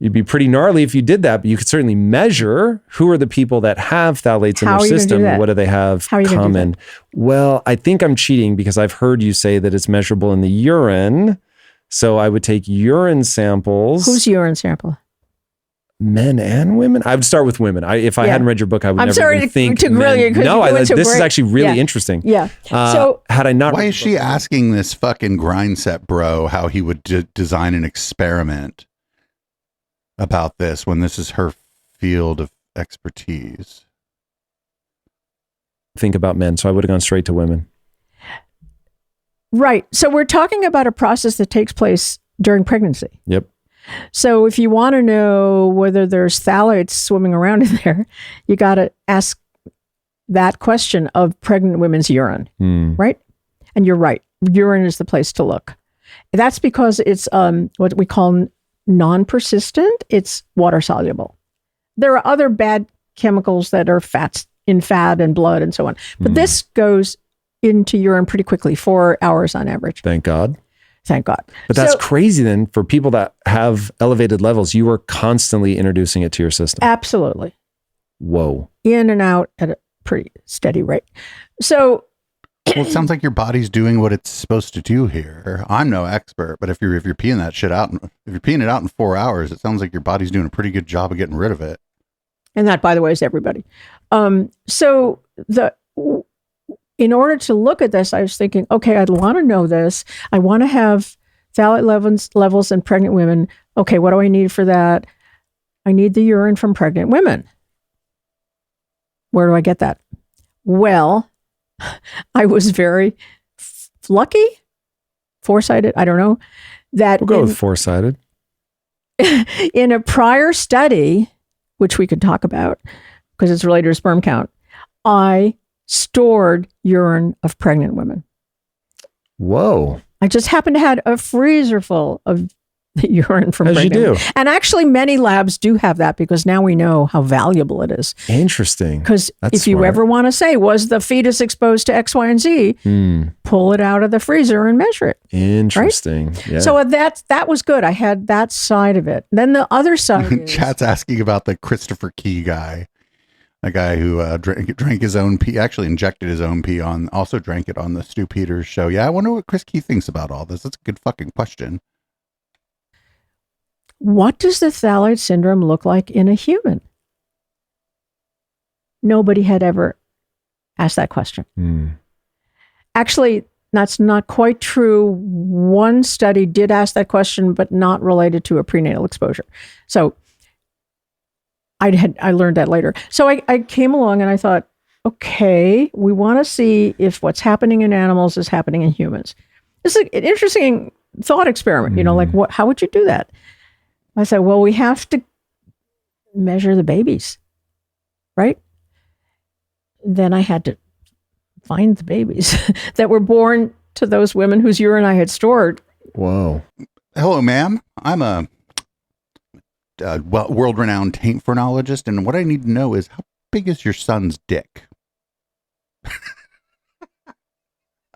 Speaker 5: You'd be pretty gnarly if you did that, but you could certainly measure who are the people that have phthalates in their system and what do they have common. Well, I think I'm cheating because I've heard you say that it's measurable in the urine. So I would take urine samples.
Speaker 6: Whose urine sample?
Speaker 5: Men and women? I would start with women. If I hadn't read your book, I would never even think.
Speaker 6: To grill you.
Speaker 5: No, this is actually really interesting.
Speaker 6: Yeah.
Speaker 5: So had I not,
Speaker 4: why is she asking this fucking grind set bro how he would design an experiment about this when this is her field of expertise?
Speaker 5: think about men. So I would have gone straight to women.
Speaker 6: Right. So we're talking about a process that takes place during pregnancy.
Speaker 5: Yep.
Speaker 6: So if you want to know whether there's phthalates swimming around in there, you got to ask that question of pregnant women's urine, right? And you're right. Urine is the place to look. That's because it's what we call non-persistent. It's water soluble. There are other bad chemicals that are fats in fat and blood and so on. But this goes into urine pretty quickly, 4 hours on average.
Speaker 5: Thank God.
Speaker 6: Thank God.
Speaker 5: But that's crazy then for people that have elevated levels. You are constantly introducing it to your system.
Speaker 6: Absolutely.
Speaker 5: Whoa.
Speaker 6: In and out at a pretty steady rate. So
Speaker 4: Well, it sounds like your body's doing what it's supposed to do here. I'm no expert, but if you're peeing that shit out, if you're peeing it out in 4 hours, it sounds like your body's doing a pretty good job of getting rid of it.
Speaker 6: And that, by the way, is everybody. So in order to look at this, I was thinking, okay, I'd want to know this. I want to have phthalate levels in pregnant women. Okay, what do I need for that? I need the urine from pregnant women. Where do I get that? Well, I was very lucky, foresighted, I don't know, that
Speaker 5: We'll go with foresighted.
Speaker 6: in a prior study, which we could talk about because it's related to sperm count, I stored urine of pregnant women.
Speaker 5: Whoa.
Speaker 6: I just happened to have a freezer full of the urine from
Speaker 5: As you
Speaker 6: pregnant
Speaker 5: do.
Speaker 6: women. And actually many labs do have that because now we know how valuable it is.
Speaker 5: Interesting.
Speaker 6: Because
Speaker 5: That's
Speaker 6: if you
Speaker 5: smart.
Speaker 6: ever want to say, was the fetus exposed to X, Y, and Z, pull it out of the freezer and measure it.
Speaker 5: Interesting. Yeah.
Speaker 6: So that was good. I had that side of it. Then the other side is,
Speaker 4: Chat's asking about the Christopher Key guy. A guy who drank his own pee, actually injected his own pee also drank it on the Stu Peters show. Yeah, I wonder what Chris Key thinks about all this. That's a good fucking question.
Speaker 6: what does the phthalate syndrome look like in a human? Nobody had ever asked that question. Actually, that's not quite true. One study did ask that question, but not related to a prenatal exposure. So I learned that later. So I came along and I thought, okay, we want to see if what's happening in animals is happening in humans. This is an interesting thought experiment. You know, like how would you do that? I said, well, we have to measure the babies, right? Then I had to find the babies that were born to those women whose urine I had stored.
Speaker 5: Whoa.
Speaker 4: Hello, ma'am. I'm a world-renowned taint phrenologist, and what I need to know is how big is your son's dick?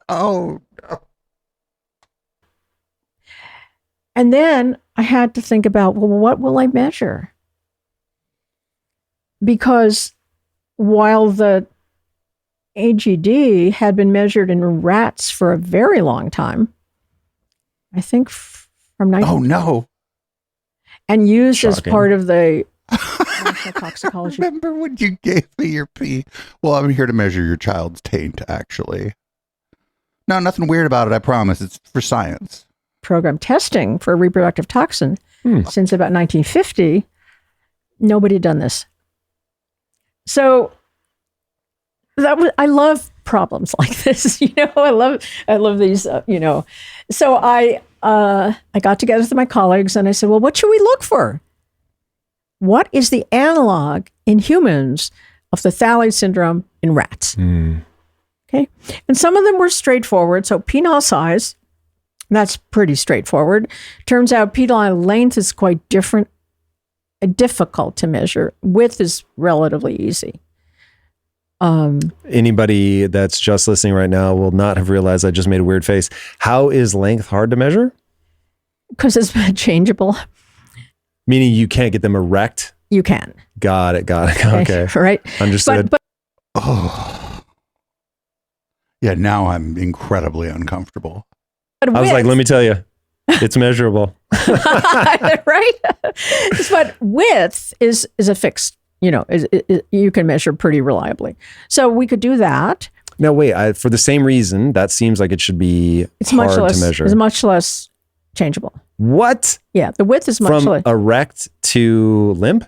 Speaker 4: Oh, no.
Speaker 6: And then I had to think about, well, what will I measure? Because while the AGD had been measured in rats for a very long time, I think from 19...
Speaker 4: Oh, no.
Speaker 6: And used as
Speaker 5: Shocking.
Speaker 6: part of the national toxicology
Speaker 4: Remember when you gave me your pee? Well, I'm here to measure your child's taint, actually. No, nothing weird about it, I promise. It's for science.
Speaker 6: program testing for reproductive toxin since about 1950. Nobody had done this. So I love problems like this. You know, I love these. So I got together with my colleagues and I said, well, what should we look for? What is the analog in humans of the phthalate syndrome in rats? Okay, and some of them were straightforward. So penile size, that's pretty straightforward. Turns out penile length is quite difficult to measure. Width is relatively easy.
Speaker 5: Anybody that's just listening right now will not have realized I just made a weird face. How is length hard to measure?
Speaker 6: Because it's changeable.
Speaker 5: Meaning you can't get them erect?
Speaker 6: You can.
Speaker 5: Got it. Okay.
Speaker 6: Right.
Speaker 5: Understood.
Speaker 6: But
Speaker 4: Oh. Yeah, now I'm incredibly uncomfortable.
Speaker 5: I was like, let me tell you, it's measurable.
Speaker 6: Right? But width is a fixed, you can measure pretty reliably. So we could do that.
Speaker 5: No, wait, for the same reason, that seems like it should be
Speaker 6: It's
Speaker 5: hard
Speaker 6: much less,
Speaker 5: to measure.
Speaker 6: It's much less changeable.
Speaker 5: What?
Speaker 6: Yeah, the width is much
Speaker 5: From
Speaker 6: less.
Speaker 5: erect to limp?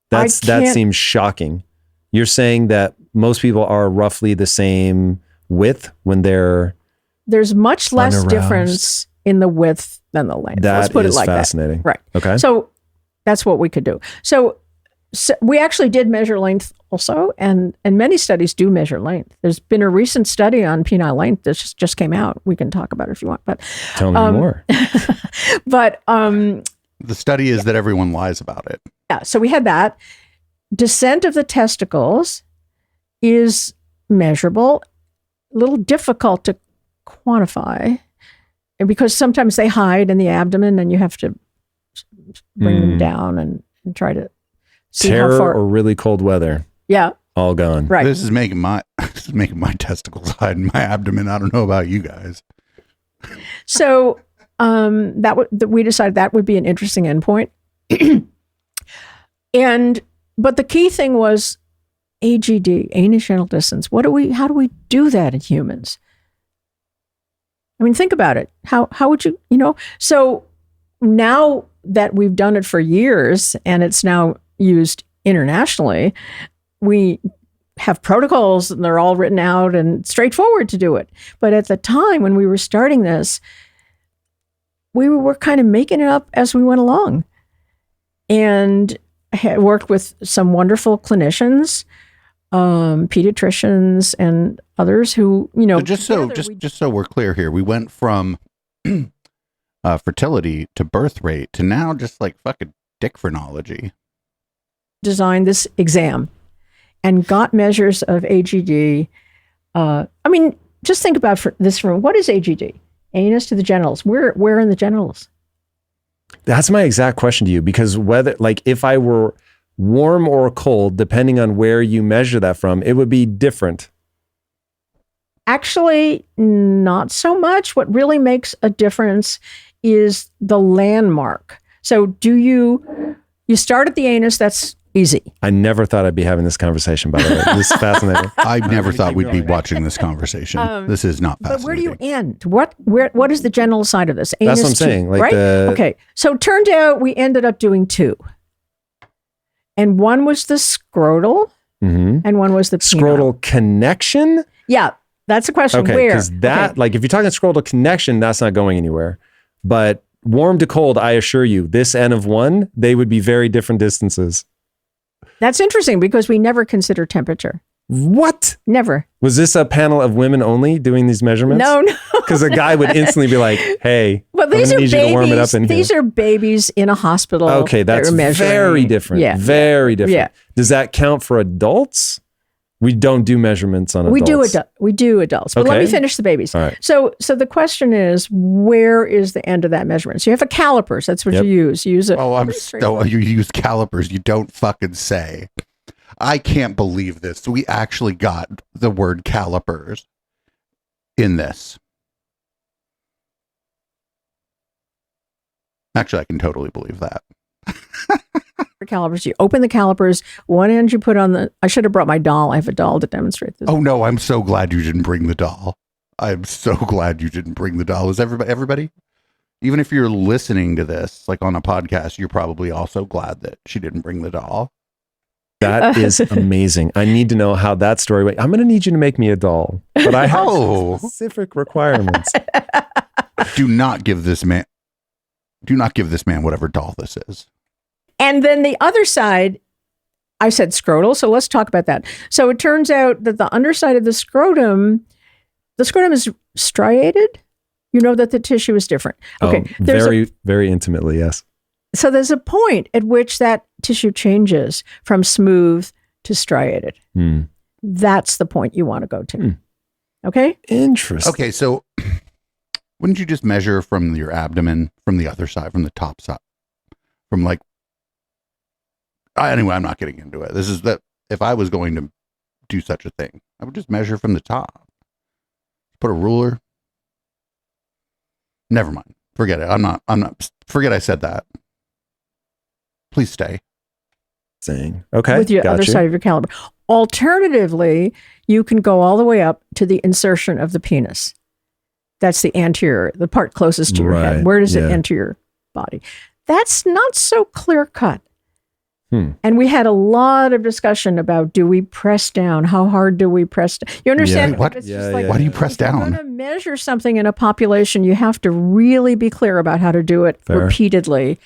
Speaker 5: That
Speaker 6: can't-
Speaker 5: seems shocking. You're saying that most people are roughly the same width when they're
Speaker 6: There's much less
Speaker 5: unaroused.
Speaker 6: difference in the width than the length. Let's
Speaker 5: That
Speaker 6: put
Speaker 5: is
Speaker 6: it like
Speaker 5: fascinating.
Speaker 6: that. Right.
Speaker 5: Okay.
Speaker 6: So that's what we could do. So we actually did measure length also, and many studies do measure length. There's been a recent study on penile length that just came out. We can talk about it if you want, but
Speaker 5: Tell me more.
Speaker 6: but
Speaker 4: The study is that everyone lies about it.
Speaker 6: yeah, so we had that. Descent of the testicles is measurable, a little difficult to quantify, and because sometimes they hide in the abdomen and you have to bring them down and try to see
Speaker 5: Terror
Speaker 6: how far.
Speaker 5: or really cold weather,
Speaker 6: Yeah,
Speaker 5: all gone.
Speaker 6: right.
Speaker 4: This is making my testicles hide in my abdomen. I don't know about you guys.
Speaker 6: So we decided that would be an interesting endpoint. But the key thing was AGD, anus genital distance. How do we do that in humans? I mean, think about it. How would you, so now that we've done it for years and it's now used internationally, we have protocols and they're all written out and straightforward to do it. But at the time when we were starting this, we were kind of making it up as we went along. And I had worked with some wonderful clinicians, pediatricians and others who,
Speaker 4: So just so we're clear here, we went from fertility to birth rate to now just like fucking dick phrenology.
Speaker 6: designed this exam and got measures of AGD. Just think about for this room. What is AGD? Anus to the genitals. Where in the genitals?
Speaker 5: That's my exact question to you, because whether, like, if I were warm or cold, depending on where you measure that from, it would be different.
Speaker 6: Actually, not so much. What really makes a difference is the landmark. So do you start at the anus, that's easy.
Speaker 5: I never thought I'd be having this conversation, by the way. This is fascinating.
Speaker 4: I never thought we'd be watching this conversation. This is not fascinating.
Speaker 6: But where do you end? What is the genital side of this?
Speaker 5: That's
Speaker 6: Anus
Speaker 5: what I'm saying. Like
Speaker 6: right?
Speaker 5: the-
Speaker 6: Okay. So it turned out we ended up doing two. And one was the scrotal and one was the penile.
Speaker 5: Scrotal connection?
Speaker 6: Yeah. That's the question.
Speaker 5: Okay,
Speaker 6: Where?
Speaker 5: because that, like, if you're talking scrotal connection, that's not going anywhere. But warm to cold, I assure you, this N of one, they would be very different distances.
Speaker 6: That's interesting because we never consider temperature.
Speaker 5: What?
Speaker 6: Never.
Speaker 5: Was this a panel of women only doing these measurements?
Speaker 6: No.
Speaker 5: Because a guy would instantly be like, "Hey,
Speaker 6: But these
Speaker 5: I'm
Speaker 6: are
Speaker 5: gonna need you to warm it up
Speaker 6: babies.
Speaker 5: in here."
Speaker 6: These are babies in a hospital.
Speaker 5: Okay, that's
Speaker 6: that are measuring.
Speaker 5: very different.
Speaker 6: Yeah.
Speaker 5: Very different.
Speaker 6: Yeah.
Speaker 5: Does that count for adults? We don't do measurements on adults.
Speaker 6: We do adults. But let me
Speaker 5: Okay.
Speaker 6: finish the babies.
Speaker 5: All right.
Speaker 6: So the question is, where is the end of that measurement? So you have a calipers. That's what
Speaker 5: Yep.
Speaker 6: you use. You use it.
Speaker 4: You use calipers. You don't fucking say. I can't believe this. We actually got the word calipers in this. Actually, I can totally believe that.
Speaker 6: Calipers. You open the calipers. One end you put on the. I should have brought my doll. I have a doll to demonstrate this.
Speaker 4: Oh no, I'm so glad you didn't bring the doll. I'm so glad you didn't bring the doll. Is everybody? Even if you're listening to this, like on a podcast, you're probably also glad that she didn't bring the doll.
Speaker 5: That is amazing. I need to know how that story went. I'm going to need you to make me a doll, but I have specific requirements.
Speaker 4: Do not give this man whatever doll this is.
Speaker 6: And then the other side, I said scrotal. So let's talk about that. So it turns out that the underside of the scrotum is striated. You know that the tissue is different. Okay.
Speaker 5: Very, very intimately, yes.
Speaker 6: So there's a point at which that tissue changes from smooth to striated. That's the point you want to go to. Okay?
Speaker 5: Interesting.
Speaker 4: Okay, so wouldn't you just measure from your abdomen, from the other side, from the top side? From like, anyway, I'm not getting into it. This is that if I was going to do such a thing, I would just measure from the top. Put a ruler. Never mind. Forget it. I'm not, forget I said that. Please stay.
Speaker 5: Saying, okay.
Speaker 6: With your other side of your caliper. Alternatively, you can go all the way up to the insertion of the penis. That's the anterior, the part closest to your head. Where does it enter your body? That's not so clear cut. And we had a lot of discussion about, do we press down? How hard do we press down? You understand?
Speaker 4: Yeah. What?
Speaker 6: It's
Speaker 5: Yeah,
Speaker 6: just
Speaker 5: yeah,
Speaker 4: Why do you press
Speaker 6: if you're
Speaker 4: down?
Speaker 6: going to measure something in a population, you have to really be clear about how to do it
Speaker 5: Fair.
Speaker 6: repeatedly.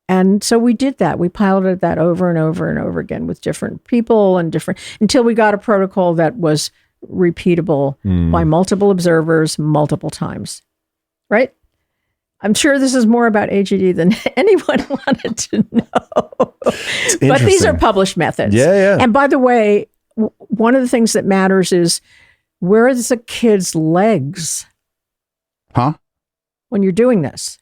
Speaker 6: And so we did that. We piloted that over and over and over again with different people and until we got a protocol that was repeatable by multiple observers multiple times. Right? I'm sure this is more about AGD than anyone wanted to know. But these are published methods.
Speaker 5: Yeah.
Speaker 6: And by the way, one of the things that matters is, where is the kid's legs
Speaker 4: Huh?
Speaker 6: when you're doing this?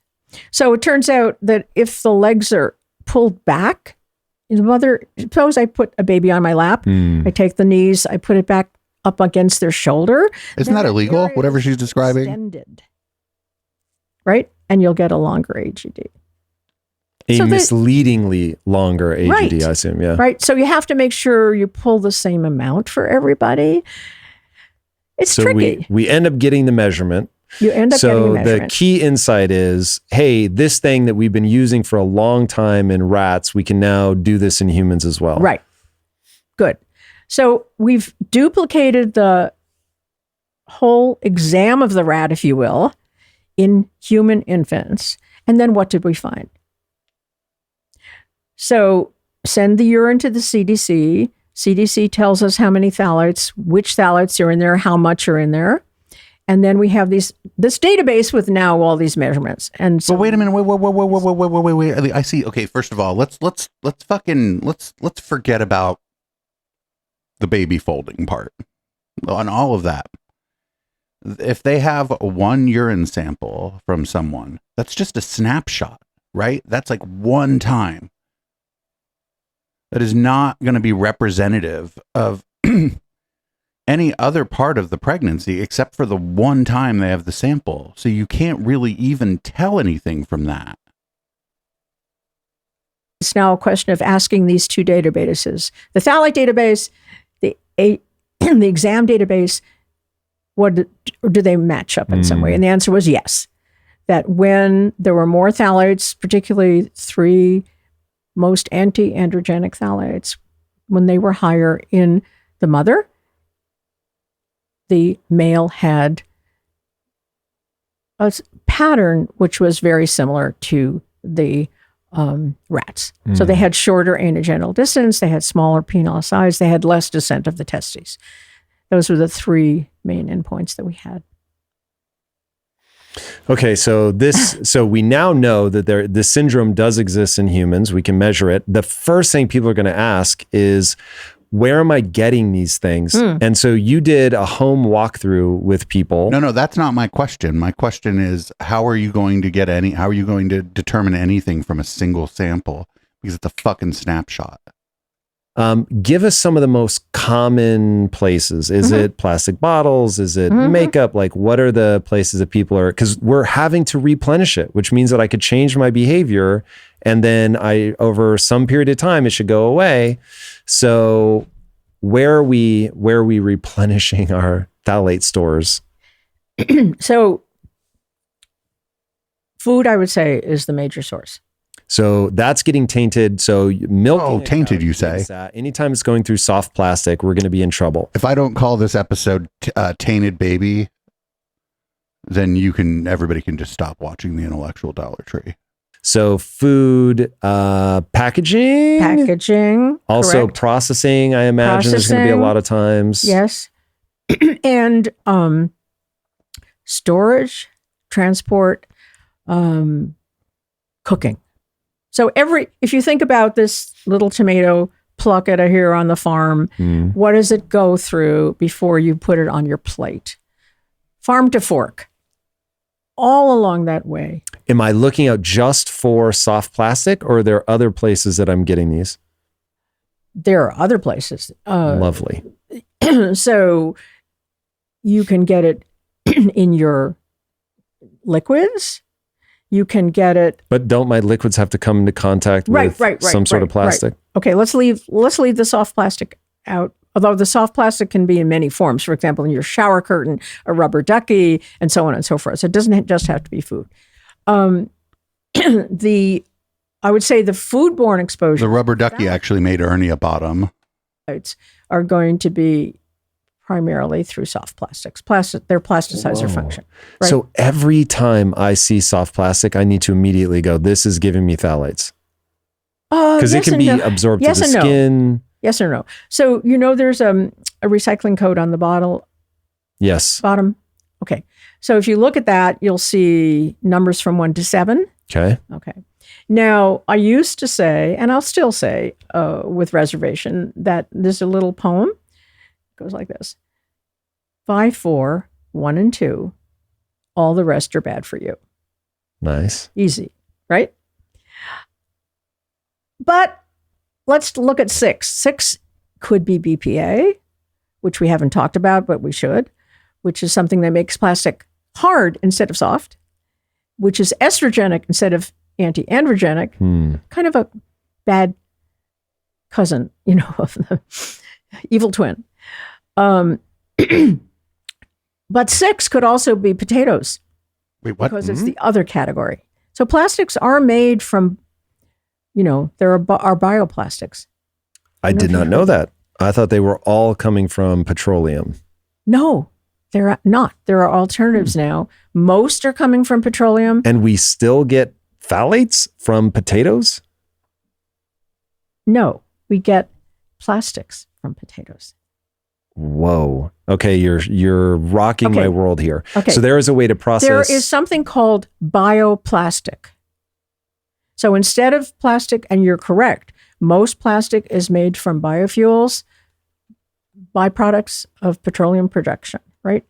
Speaker 6: So it turns out that if the legs are pulled back, the mother, suppose I put a baby on my lap, I take the knees, I put it back up against their shoulder.
Speaker 4: Isn't
Speaker 6: then
Speaker 4: that
Speaker 6: the
Speaker 4: illegal?
Speaker 6: area
Speaker 4: Whatever
Speaker 6: is
Speaker 4: she's describing.
Speaker 6: extended. Right? And you'll get a longer AGD.
Speaker 5: A
Speaker 6: So
Speaker 5: misleadingly longer AGD,
Speaker 6: Right.
Speaker 5: I assume. Yeah.
Speaker 6: Right? So you have to make sure you pull the same amount for everybody. It's
Speaker 5: So
Speaker 6: tricky.
Speaker 5: we end up getting the measurement.
Speaker 6: You end up getting a
Speaker 5: So the
Speaker 6: measurement.
Speaker 5: key insight is, hey, this thing that we've been using for a long time in rats, we can now do this in humans as well.
Speaker 6: Right. Good. So we've duplicated the whole exam of the rat, if you will, in human infants. And then what did we find? So send the urine to the CDC. CDC tells us how many phthalates, which phthalates are in there, how much are in there. And then we have this database with now all these measurements. And so
Speaker 4: But wait a minute. Wait. I see. Okay. First of all, let's forget about the baby folding part on all of that. If they have one urine sample from someone, that's just a snapshot, right? That's like one time. That is not going to be representative of any other part of the pregnancy except for the one time they have the sample. So you can't really even tell anything from that.
Speaker 6: it's now a question of asking these two databases, the phthalate database, the exam database, do they match up in some way? And the answer was yes. That when there were more phthalates, particularly 3 most anti-androgenic phthalates, when they were higher in the mother, the male had a pattern which was very similar to the rats. So they had shorter anogenital distance, they had smaller penile size, they had less descent of the testes. Those were the 3 main endpoints that we had.
Speaker 5: Okay, so we now know that this syndrome does exist in humans. We can measure it. The first thing people are going to ask is, where am I getting these things? And so you did a home walkthrough with people.
Speaker 4: No, that's not my question. My question is, how are you going to determine anything from a single sample? Because it's a fucking snapshot.
Speaker 5: Give us some of the most common places. Is it plastic bottles? Is it makeup? Like, what are the places that people are, because we're having to replenish it, which means that I could change my behavior and then over some period of time, it should go away. So where are we replenishing our phthalate stores?
Speaker 6: So food, I would say, is the major source.
Speaker 5: So that's getting tainted. So milk.
Speaker 4: Oh, tainted, you say?
Speaker 5: Anytime it's going through soft plastic, we're going to be in trouble.
Speaker 4: If I don't call this episode Tainted Baby, then everybody can just stop watching the Intellectual Dollar Tree.
Speaker 5: So food, packaging, also
Speaker 6: correct.
Speaker 5: processing. I imagine there's going to be a lot of times.
Speaker 6: Yes. And storage, transport, cooking. So if you think about this little tomato, pluck it here on the farm, what does it go through before you put it on your plate? Farm to fork. All along that way.
Speaker 5: Am I looking out just for soft plastic, or are there other places that I'm getting these?
Speaker 6: There are other places.
Speaker 5: Lovely.
Speaker 6: So you can get it in your liquids. You can get it.
Speaker 5: But don't my liquids have to come into contact with some sort of plastic?
Speaker 6: Right. Okay, let's leave the soft plastic out. Although the soft plastic can be in many forms. For example, in your shower curtain, a rubber ducky, and so on and so forth. So it doesn't just have to be food. The I would say the foodborne exposure
Speaker 4: The rubber ducky actually made Ernie a bottom.
Speaker 6: are going to be primarily through soft plastics. Their plasticizer function. Right?
Speaker 5: So every time I see soft plastic, I need to immediately go, this is giving me phthalates. Because it can be absorbed to the skin.
Speaker 6: Yes or no. So, there's a recycling code on the bottle.
Speaker 5: Yes.
Speaker 6: Bottom. Okay. So if you look at that, you'll see numbers from 1 to 7.
Speaker 5: Okay.
Speaker 6: Now, I used to say, and I'll still say with reservation, that there's a little poem. It goes like this. 5, 4, 1, and 2. All the rest are bad for you.
Speaker 5: Nice.
Speaker 6: Easy, right? But let's look at 6. 6 could be BPA, which we haven't talked about, but we should, which is something that makes plastic hard instead of soft, which is estrogenic instead of anti-androgenic, kind of a bad cousin, of the evil twin. But 6 could also be potatoes.
Speaker 4: Wait, what?
Speaker 6: Because it's the other category. So plastics are made from, there are bioplastics.
Speaker 5: I did not know that. I thought they were all coming from petroleum.
Speaker 6: No, they're not. There are alternatives now. Most are coming from petroleum.
Speaker 5: And we still get phthalates from potatoes?
Speaker 6: No, we get plastics from potatoes.
Speaker 5: Whoa. Okay, you're rocking my world here.
Speaker 6: Okay.
Speaker 5: So there is a way to process.
Speaker 6: There is something called bioplastic. So instead of plastic, and you're correct, most plastic is made from biofuels, byproducts of petroleum production, right?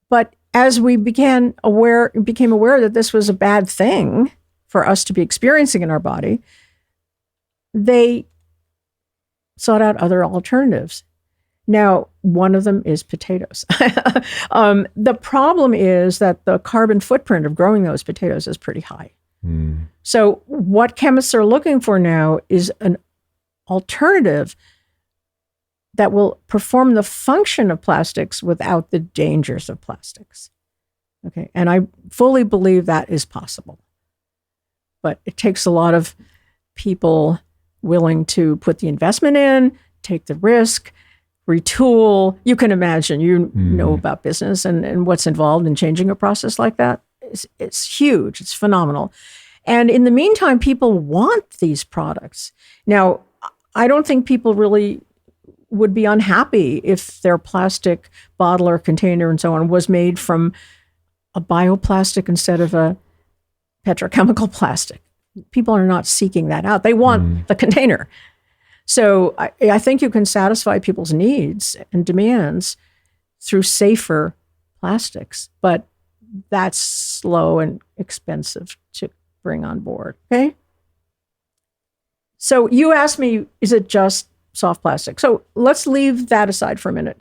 Speaker 6: But as we became aware that this was a bad thing for us to be experiencing in our body, they sought out other alternatives. Now, one of them is potatoes. The problem is that the carbon footprint of growing those potatoes is pretty high. So what chemists are looking for now is an alternative that will perform the function of plastics without the dangers of plastics. Okay, and I fully believe that is possible. But it takes a lot of people willing to put the investment in, take the risk, retool. You can imagine, you know about business and what's involved in changing a process like that. It's huge. It's phenomenal. And in the meantime, people want these products. Now, I don't think people really would be unhappy if their plastic bottle or container and so on was made from a bioplastic instead of a petrochemical plastic. People are not seeking that out. They want the container. So I think you can satisfy people's needs and demands through safer plastics, but that's slow and expensive to bring on board. Okay. So you asked me, is it just soft plastic? So let's leave that aside for a minute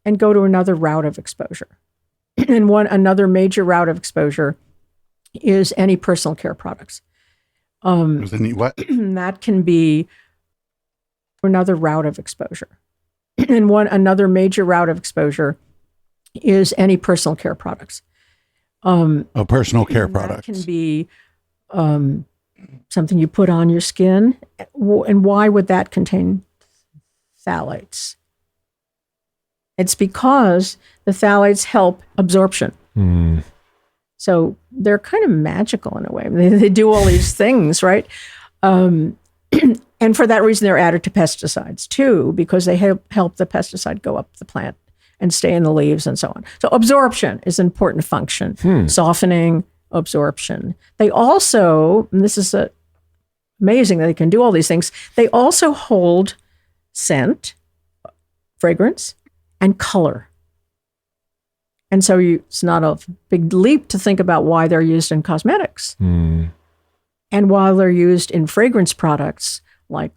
Speaker 6: and go to another route of exposure. And another major route of exposure is any personal care products.
Speaker 4: What?
Speaker 6: That can be another route of exposure. And another major route of exposure is any personal care products.
Speaker 4: Personal care products.
Speaker 6: That can be something you put on your skin. And why would that contain phthalates? It's because the phthalates help absorption. So they're kind of magical in a way. They do all these things, right? And for that reason, they're added to pesticides too, because they help the pesticide go up the plant and stay in the leaves and so on. So absorption is an important function, softening, absorption. They also, and this is amazing that they can do all these things, they also hold scent, fragrance, and color. And so it's not a big leap to think about why they're used in cosmetics. And while they're used in fragrance products like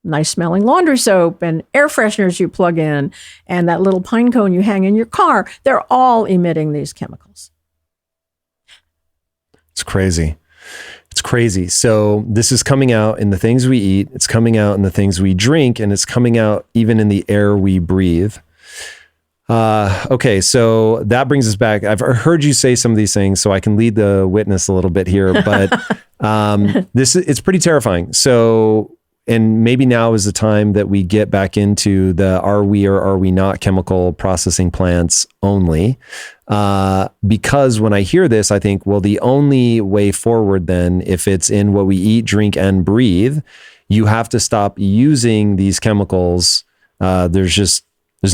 Speaker 6: nice smelling laundry soap and air fresheners you plug in and that little pine cone you hang in your car, they're all emitting these chemicals.
Speaker 5: It's crazy. It's crazy. So this is coming out in the things we eat. It's coming out in the things we drink, and it's coming out even in the air we breathe. Okay, so that brings us back. I've heard you say some of these things, so I can lead the witness a little bit here. But It's pretty terrifying. So, and maybe now is the time that we get back into the are we or are we not chemical processing plants only. Because when I hear this, I think, well, the only way forward then, if it's in what we eat, drink, and breathe, you have to stop using these chemicals. There's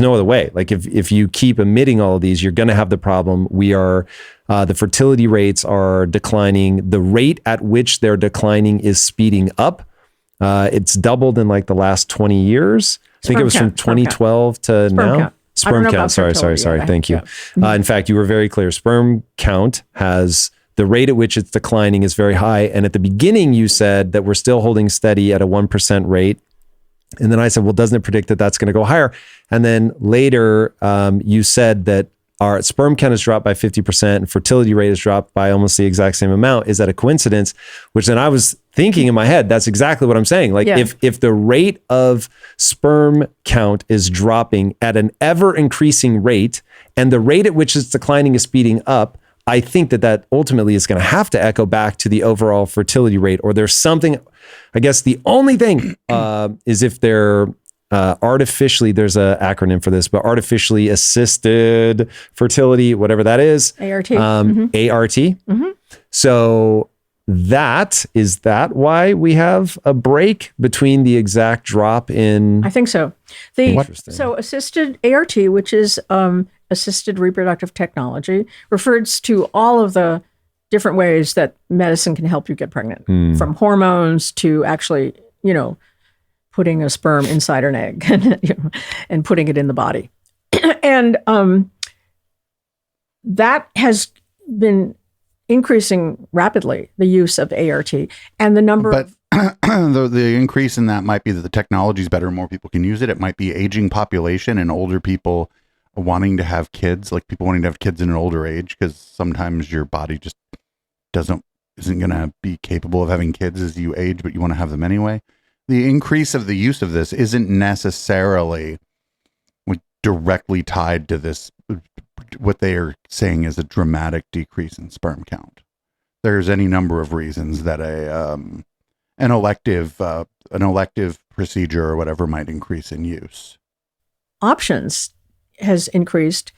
Speaker 5: no other way. Like if you keep emitting all of these, you're going to have the problem. The fertility rates are declining. The rate at which they're declining is speeding up. It's doubled in like the last 20 years. I think it was from 2012 to now. Sperm count. Sorry. Thank you. In fact, you were very clear. Sperm count has the rate at which it's declining is very high. And at the beginning, you said that we're still holding steady at a 1% rate. And then I said, well, doesn't it predict that that's going to go higher? And then later, you said that our sperm count has dropped by 50% and fertility rate has dropped by almost the exact same amount. Is that a coincidence? Which then I was thinking in my head, that's exactly what I'm saying. Like if the rate of sperm count is dropping at an ever increasing rate and the rate at which it's declining is speeding up, I think that ultimately is going to have to echo back to the overall fertility rate, or there's something. I guess the only thing is if they're artificially, there's an acronym for this, but artificially assisted fertility, whatever that is.
Speaker 6: ART.
Speaker 5: ART. Mm-hmm. So is that why we have a break between the exact drop in?
Speaker 6: I think so. So assisted ART, which is assisted reproductive technology, refers to all of the different ways that medicine can help you get pregnant, from hormones to actually, putting a sperm inside an egg and putting it in the body. And that has been increasing rapidly, the use of ART and the number of...
Speaker 4: the increase in that might be that the technology is better and more people can use it. It might be aging population and older people wanting to have kids, like people wanting to have kids in an older age, because sometimes your body just isn't going to be capable of having kids as you age, but you want to have them anyway. The increase of the use of this isn't necessarily directly tied to this, what they are saying is a dramatic decrease in sperm count. There's any number of reasons that an elective procedure or whatever might increase in use.
Speaker 6: Options has increased.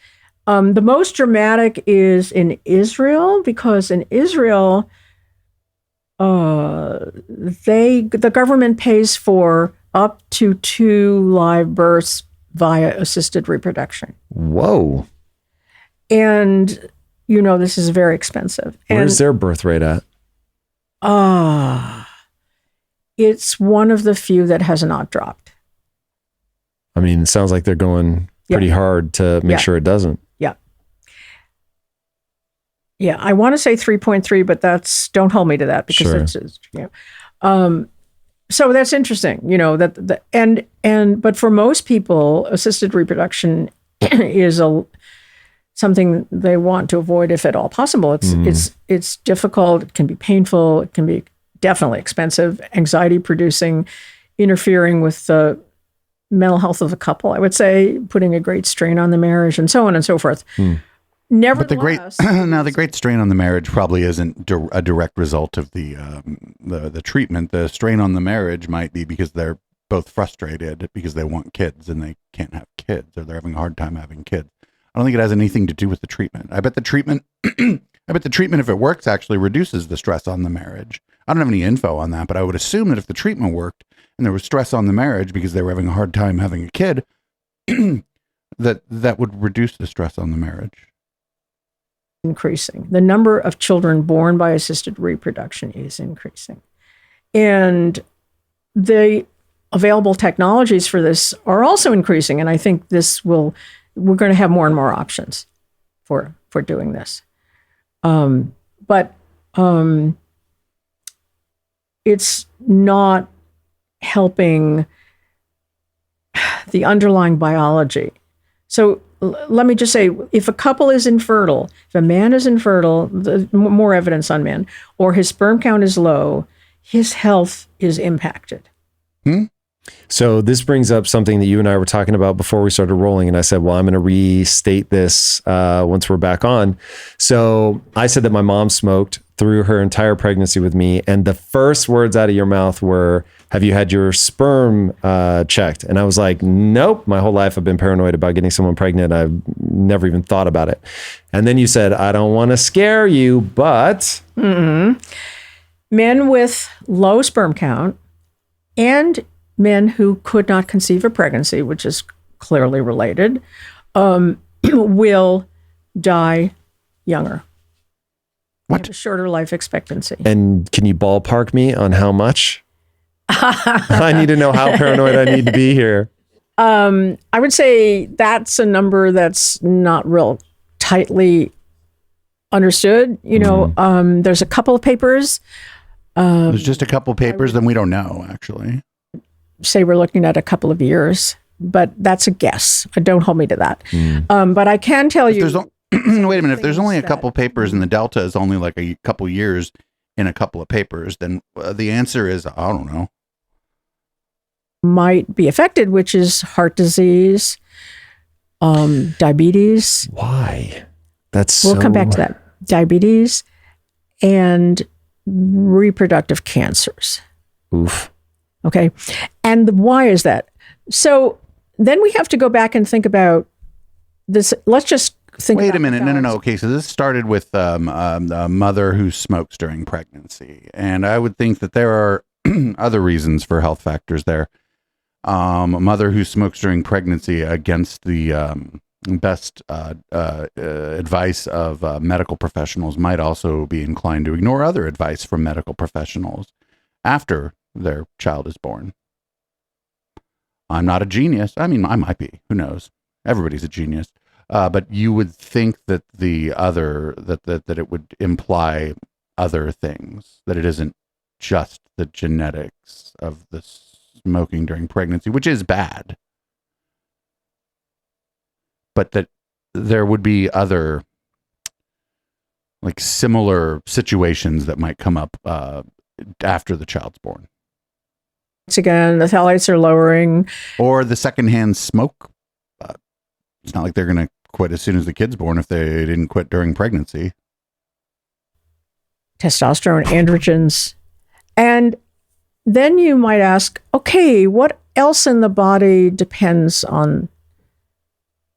Speaker 6: The most dramatic is in Israel, because in Israel, the government pays for up to 2 live births via assisted reproduction.
Speaker 5: Whoa.
Speaker 6: And, this is very expensive.
Speaker 5: Where's their birth rate at?
Speaker 6: It's one of the few that has not dropped.
Speaker 5: I mean, it sounds like they're going pretty hard to make sure it doesn't.
Speaker 6: Yeah, I want to say 3.3, but don't hold me to that, because so that's interesting, but for most people, assisted reproduction is something they want to avoid if at all possible. It's difficult, it can be painful, it can be definitely expensive, anxiety producing, interfering with the mental health of the couple, I would say, putting a great strain on the marriage, and so on and so forth. Nevertheless,
Speaker 4: but the great strain on the marriage probably isn't a direct result of the treatment. The strain on the marriage might be because they're both frustrated because they want kids and they can't have kids, or they're having a hard time having kids. I don't think it has anything to do with the treatment. I bet the treatment, if it works, actually reduces the stress on the marriage. I don't have any info on that, but I would assume that if the treatment worked and there was stress on the marriage because they were having a hard time having a kid, that would reduce the stress on the marriage.
Speaker 6: Increasing. The number of children born by assisted reproduction is increasing. And the available technologies for this are also increasing. And I think we're going to have more and more options for doing this. But it's not helping the underlying biology. So let me just say, if a couple is infertile, if a man is infertile, more evidence on men, or his sperm count is low, his health is impacted.
Speaker 5: So this brings up something that you and I were talking about before we started rolling. And I said, well, I'm going to restate this once we're back on. So I said that my mom smoked through her entire pregnancy with me. And the first words out of your mouth were, have you had your sperm checked? And I was like, nope. My whole life I've been paranoid about getting someone pregnant. I've never even thought about it. And then you said, I don't want to scare you, but...
Speaker 6: Men with low sperm count and men who could not conceive a pregnancy, which is clearly related, will die younger.
Speaker 4: What?
Speaker 6: Have a shorter life expectancy.
Speaker 5: And can you ballpark me on how much? I need to know how paranoid I need to be here.
Speaker 6: I would say that's a number that's not real tightly understood. There's a couple of papers.
Speaker 4: There's just a couple papers, then we don't know, actually.
Speaker 6: Say we're looking at a couple of years, but that's a guess. Don't hold me to that. But I can tell you.
Speaker 4: Wait a minute. If there's only a couple papers and the delta is only like a couple years in a couple of papers, then the answer is, I don't know.
Speaker 6: Might be affected, which is heart disease, diabetes.
Speaker 5: Why?
Speaker 6: We'll come back to that. Diabetes and reproductive cancers.
Speaker 5: Oof.
Speaker 6: Okay. And why is that? So then we have to go back and think about this. Let's just think
Speaker 4: Wait
Speaker 6: about
Speaker 4: a minute.
Speaker 6: the
Speaker 4: No. Okay. So this started with a mother who smokes during pregnancy. And I would think that there are other reasons for health factors there. A mother who smokes during pregnancy against the best advice of medical professionals might also be inclined to ignore other advice from medical professionals after their child is born. I'm not a genius. I mean, I might be. Who knows? Everybody's a genius. But you would think that that it would imply other things, that it isn't just the genetics of the smoking during pregnancy, which is bad. But that there would be other like similar situations that might come up after the child's born.
Speaker 6: Once again, the phthalates are lowering.
Speaker 4: Or the secondhand smoke. It's not like they're going to quit as soon as the kid's born if they didn't quit during pregnancy.
Speaker 6: Testosterone, androgens. And then you might ask, okay, what else in the body depends on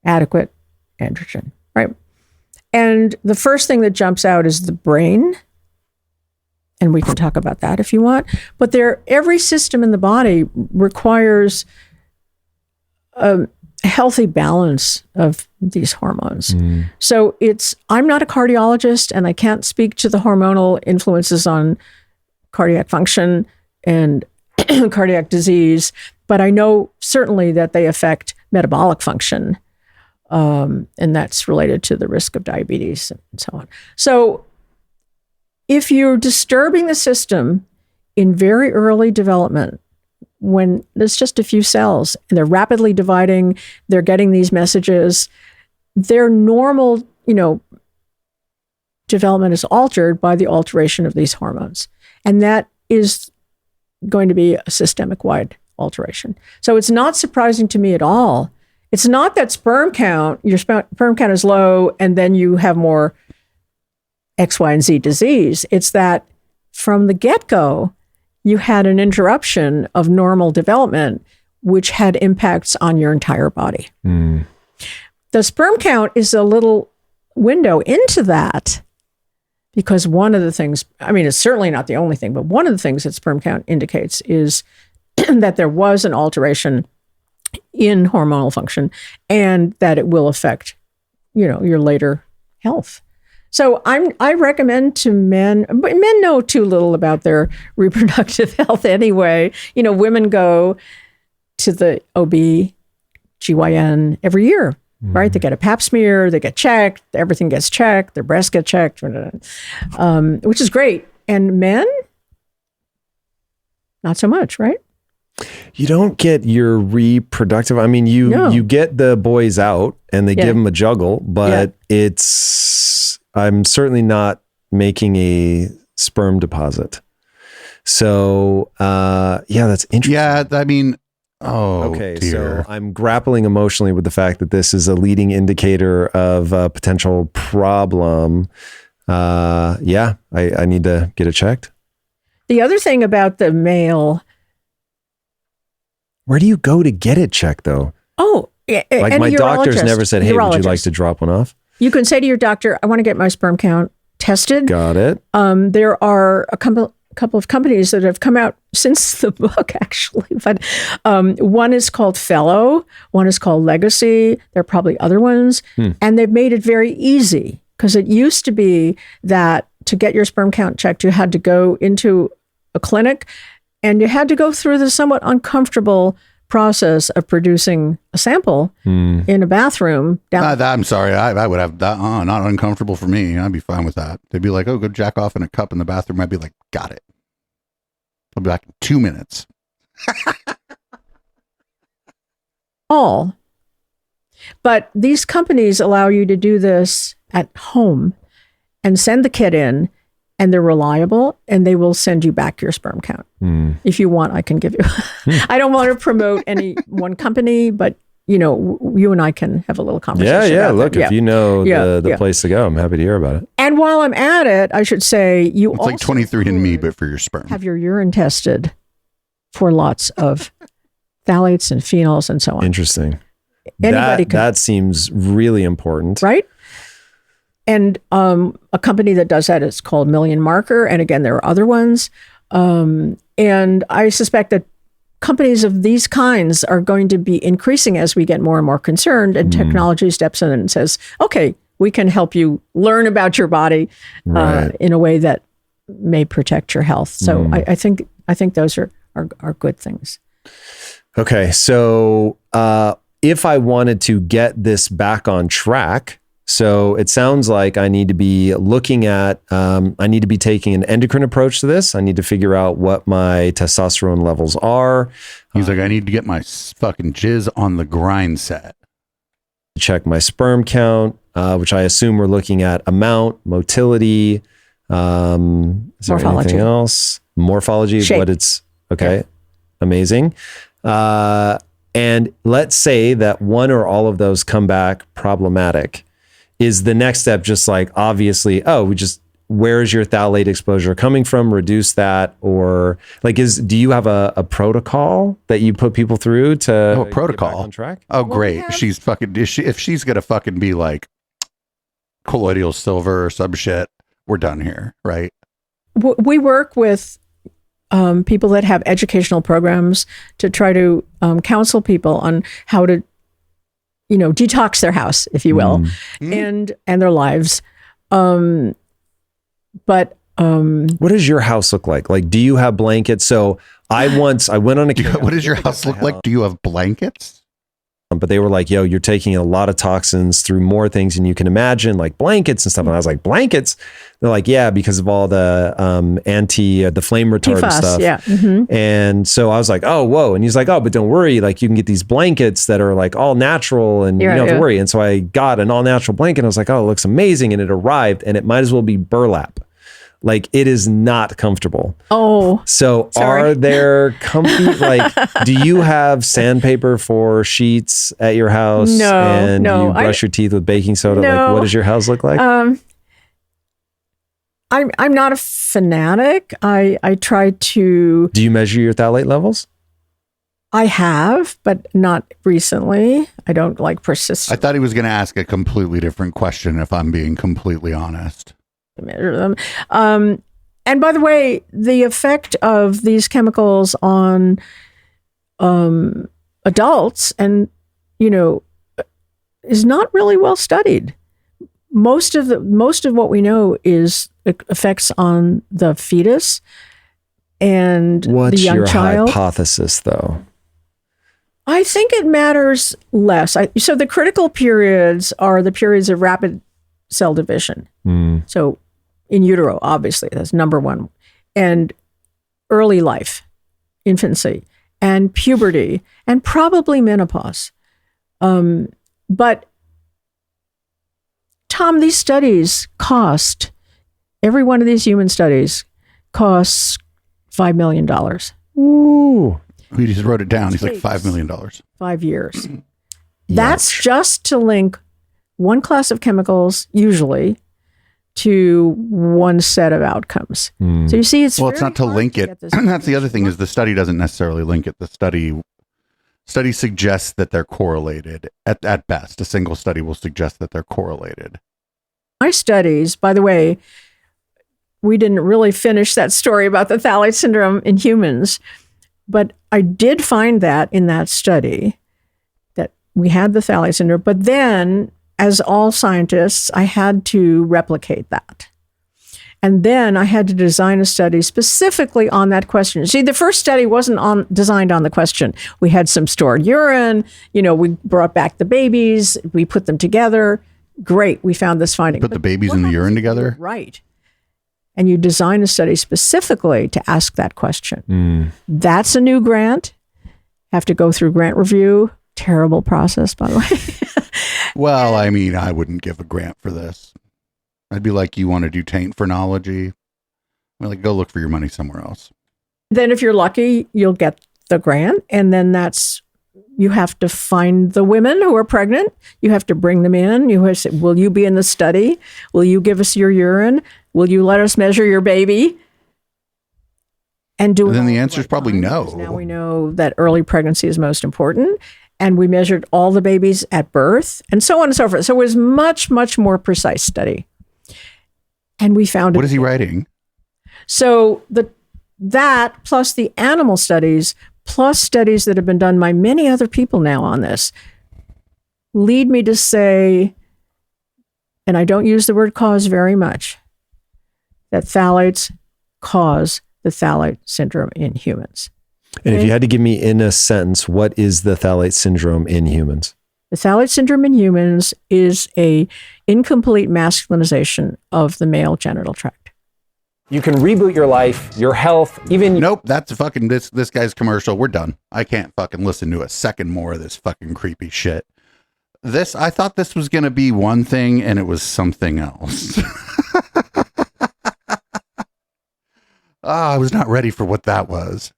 Speaker 6: adequate androgen, right? And the first thing that jumps out is the brain. And we can talk about that if you want. But every system in the body requires a healthy balance of these hormones. So I'm not a cardiologist and I can't speak to the hormonal influences on cardiac function and cardiac disease, but I know certainly that they affect metabolic function. And that's related to the risk of diabetes and so on. So if you're disturbing the system in very early development, when there's just a few cells, and they're rapidly dividing, they're getting these messages, their normal, development is altered by the alteration of these hormones. And that is going to be a systemic-wide alteration. So it's not surprising to me at all. It's not that your sperm count is low and then you have more X, Y, and Z disease. It's that from the get-go, you had an interruption of normal development, which had impacts on your entire body. The sperm count is a little window into that because one of the things, it's certainly not the only thing, but one of the things that sperm count indicates is that there was an alteration in hormonal function and that it will affect, your later health. So I recommend to men, but men know too little about their reproductive health anyway. Women go to the OB/GYN every year, right? They get a pap smear, they get checked, everything gets checked, their breasts get checked, which is great. And men, not so much, right?
Speaker 5: You don't get your reproductive. You get the boys out and they give them a juggle, but I'm certainly not making a sperm deposit. So, that's interesting.
Speaker 4: Yeah, Oh,
Speaker 5: Okay,
Speaker 4: dear.
Speaker 5: so I'm grappling emotionally with the fact that this is a leading indicator of a potential problem. Yeah, I need to get it checked.
Speaker 6: The other thing about the male,
Speaker 5: Where do you go to get it checked, though?
Speaker 6: like
Speaker 5: Like my doctor's never said, "Hey, would you like to drop one off?"
Speaker 6: You can say to your doctor, "I want to get my sperm count tested."
Speaker 5: Got it.
Speaker 6: There are a couple of companies that have come out since the book, actually. But one is called Fellow, one is called Legacy. There are probably other ones, and they've made it very easy because it used to be that to get your sperm count checked, you had to go into a clinic, and you had to go through the somewhat uncomfortable process of producing a sample in a bathroom.
Speaker 4: I'm sorry. I would have that. Not uncomfortable for me. I'd be fine with that. They'd be like, "Oh, go jack off in a cup in the bathroom." I'd be like, "Got it. I'll be back in 2 minutes."
Speaker 6: All. But these companies allow you to do this at home and send the kit in, and they're reliable, and they will send you back your sperm count. If you want, I can give you. I don't want to promote any one company, but you and I can have a little conversation.
Speaker 5: Yeah.
Speaker 6: about
Speaker 5: Look,
Speaker 6: that.
Speaker 5: if you know the place to go, I'm happy to hear about it.
Speaker 6: And while I'm at it, I should say
Speaker 4: It's like 23andMe, but for your sperm.
Speaker 6: have your urine tested for lots of phthalates and phenols and so on.
Speaker 5: Interesting.
Speaker 6: Anybody can,
Speaker 5: that seems really important.
Speaker 6: right? And a company that does that is called Million Marker. And again, there are other ones. And I suspect that companies of these kinds are going to be increasing as we get more and more concerned, and technology steps in and says, okay, we can help you learn about your body in a way that may protect your health. So I think those are good things.
Speaker 5: Okay. So if I wanted to get this back on track, so it sounds like I need to be looking at, I need to be taking an endocrine approach to this. I need to figure out what my testosterone levels are.
Speaker 4: He's like, "I need to get my fucking jizz on the grind set."
Speaker 5: Check my sperm count, which I assume we're looking at amount, motility. Is there
Speaker 6: Morphology.
Speaker 5: anything else? Morphology,
Speaker 6: Shape.
Speaker 5: what it's, okay. Amazing. And let's say that one or all of those come back problematic. Is the next step just like, obviously, where is your phthalate exposure coming from? Reduce that, or like, do you have a protocol that you put people through to
Speaker 4: protocol
Speaker 5: get back on track?
Speaker 4: Oh, great. She's fucking, if she's going to fucking be like colloidal silver or some shit, we're done here. Right.
Speaker 6: We work with people that have educational programs to try to counsel people on how to, detox their house, if you will, and their lives. But
Speaker 5: what does your house look like? Like, do you have blankets? So I went on a.
Speaker 4: What does your house look like? Do you have blankets?
Speaker 5: But they were like, "Yo, you're taking a lot of toxins through more things than you can imagine, like blankets and stuff." And I was like, "Blankets?" They're like, "Yeah, because of all the the flame retardant
Speaker 6: PFAS,
Speaker 5: stuff."
Speaker 6: yeah. Mm-hmm.
Speaker 5: And so I was like, "Oh, whoa!" And he's like, "Oh, but don't worry, like you can get these blankets that are like all natural, and you don't have to worry." And so I got an all natural blanket. And I was like, "Oh, it looks amazing!" And it arrived, and it might as well be burlap. Like, it is not comfortable.
Speaker 6: Oh,
Speaker 5: so
Speaker 6: sorry.
Speaker 5: Are there comfy, like, do you have sandpaper for sheets at your house?
Speaker 6: No,
Speaker 5: and
Speaker 6: no.
Speaker 5: you brush your teeth with baking soda?
Speaker 6: No.
Speaker 5: Like, what does your house look like?
Speaker 6: I'm not a fanatic. I try to.
Speaker 5: Do you measure your phthalate levels?
Speaker 6: I have, but not recently. I don't like persist.
Speaker 4: I thought he was going to ask a completely different question, if I'm being completely honest.
Speaker 6: Measure them. And by the way, the effect of these chemicals on adults and is not really well studied. Most of what we know is effects on the fetus and
Speaker 5: What's
Speaker 6: the young
Speaker 5: your
Speaker 6: child.
Speaker 5: hypothesis, though?
Speaker 6: I think it matters less. So the critical periods are the periods of rapid cell division. So in utero, obviously, that's number one. And early life, infancy, and puberty, and probably menopause. But Tom, these studies cost, every one of these human studies costs $5 million.
Speaker 5: Ooh.
Speaker 4: He just wrote it down. He's like
Speaker 6: Takes
Speaker 4: $5 million.
Speaker 6: 5 years. That's just to link one class of chemicals, usually, to one set of outcomes. So you see, it's
Speaker 4: not to link it. That's the other thing is the study doesn't necessarily link it. The study suggests that they're correlated at best. A single study will suggest that they're correlated.
Speaker 6: My studies, by the way, we didn't really finish that story about the phthalate syndrome in humans, but I did find that in that study that we had the phthalate syndrome, but then, as all scientists, I had to replicate that. And then I had to design a study specifically on that question. See, the first study wasn't designed on the question. We had some stored urine, we brought back the babies, we put them together. Great, we found this finding.
Speaker 4: Put the babies in the urine together?
Speaker 6: Right. And you design a study specifically to ask that question. That's a new grant. Have to go through grant review. Terrible process, by the way.
Speaker 4: Well, I mean, I wouldn't give a grant for this. I'd be like, you want to do Taint Phrenology? Like, go look for your money somewhere else.
Speaker 6: Then if you're lucky, you'll get the grant. And then you have to find the women who are pregnant. You have to bring them in. You have to say, will you be in the study? Will you give us your urine? Will you let us measure your baby? And then
Speaker 4: the answer is probably no.
Speaker 6: Now we know that early pregnancy is most important. And we measured all the babies at birth and so on and so forth. So it was much, much more precise study. And we found
Speaker 4: What is he writing?
Speaker 6: So that plus the animal studies, plus studies that have been done by many other people now on this, lead me to say, and I don't use the word cause very much, that phthalates cause the phthalate syndrome in humans.
Speaker 5: And if you had to give me in a sentence, what is the phthalate syndrome in humans?
Speaker 6: The phthalate syndrome in humans is a incomplete masculinization of the male genital tract.
Speaker 5: You can reboot your life, your health, even...
Speaker 4: Nope, that's fucking this guy's commercial. We're done. I can't fucking listen to a second more of this fucking creepy shit. I thought this was going to be one thing and it was something else. I was not ready for what that was.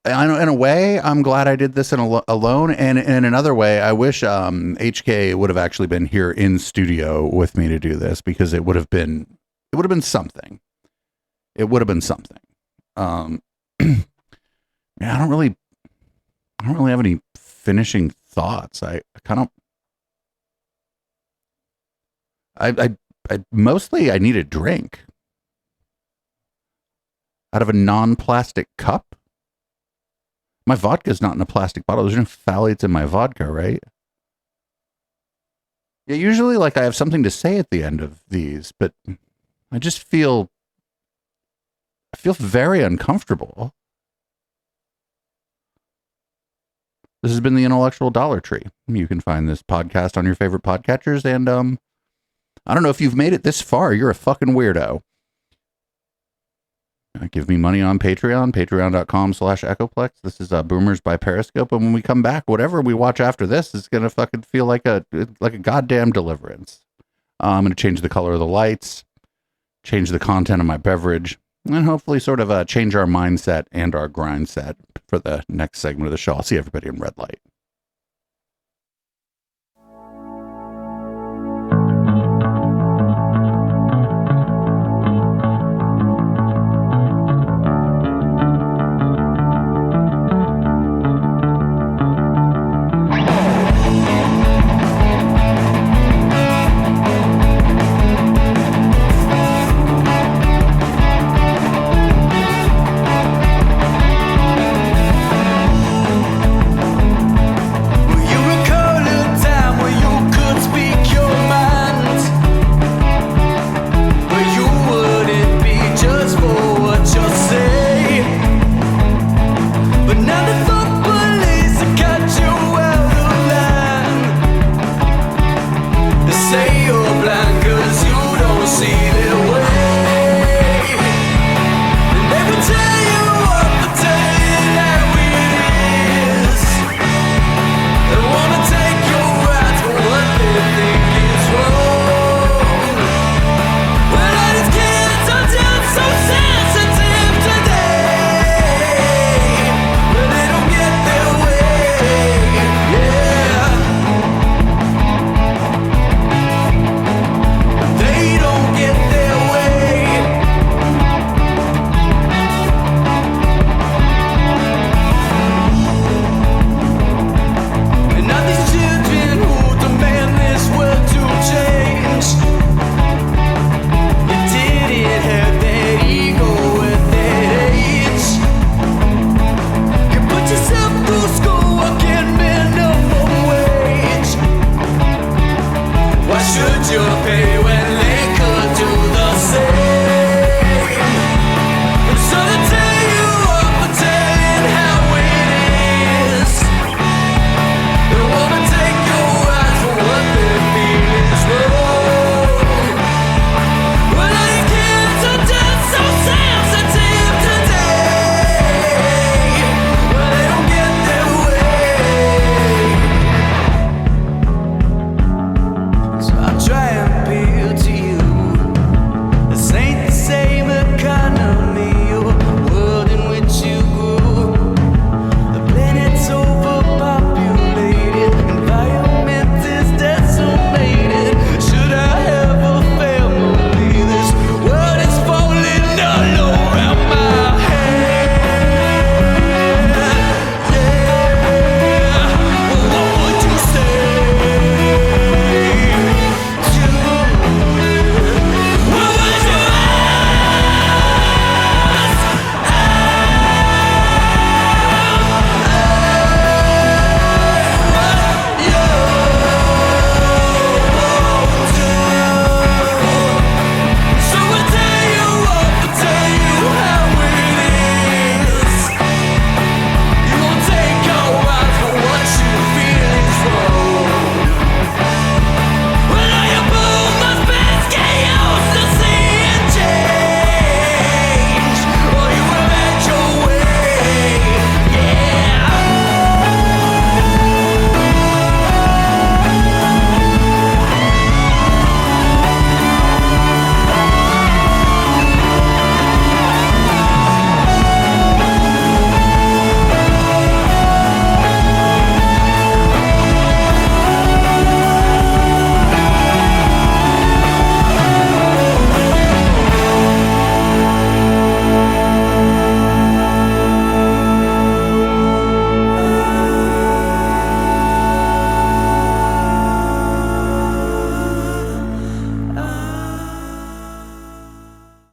Speaker 4: In a way, I'm glad I did this alone, and in another way, I wish HK would have actually been here in studio with me to do this, because it would have been something. It would have been something. I don't really have any finishing thoughts. I mostly I need a drink out of a non-plastic cup. My vodka's not in a plastic bottle. There's no phthalates in my vodka, right? Yeah, usually like I have something to say at the end of these, but I just feel very uncomfortable. This has been the Intellectual Dollar Tree. You can find this podcast on your favorite podcatchers, and I don't know if you've made it this far. You're a fucking weirdo. Give me money on Patreon, patreon.com/Echoplex. This is Boomers by Periscope. And when we come back, whatever we watch after this is going to fucking feel like a goddamn deliverance. I'm going to change the color of the lights, change the content of my beverage, and hopefully sort of change our mindset and our grind set for the next segment of the show. I'll see everybody in red light.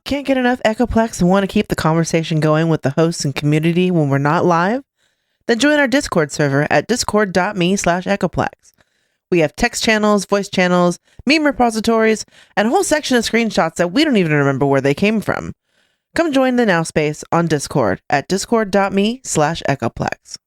Speaker 1: Can't get enough Echoplex and want to keep the conversation going with the hosts and community when we're not live? Then join our Discord server at discord.me/Echoplex. We have text channels, voice channels, meme repositories, and a whole section of screenshots that we don't even remember where they came from. Come join the Now Space on Discord at discord.me/Echoplex.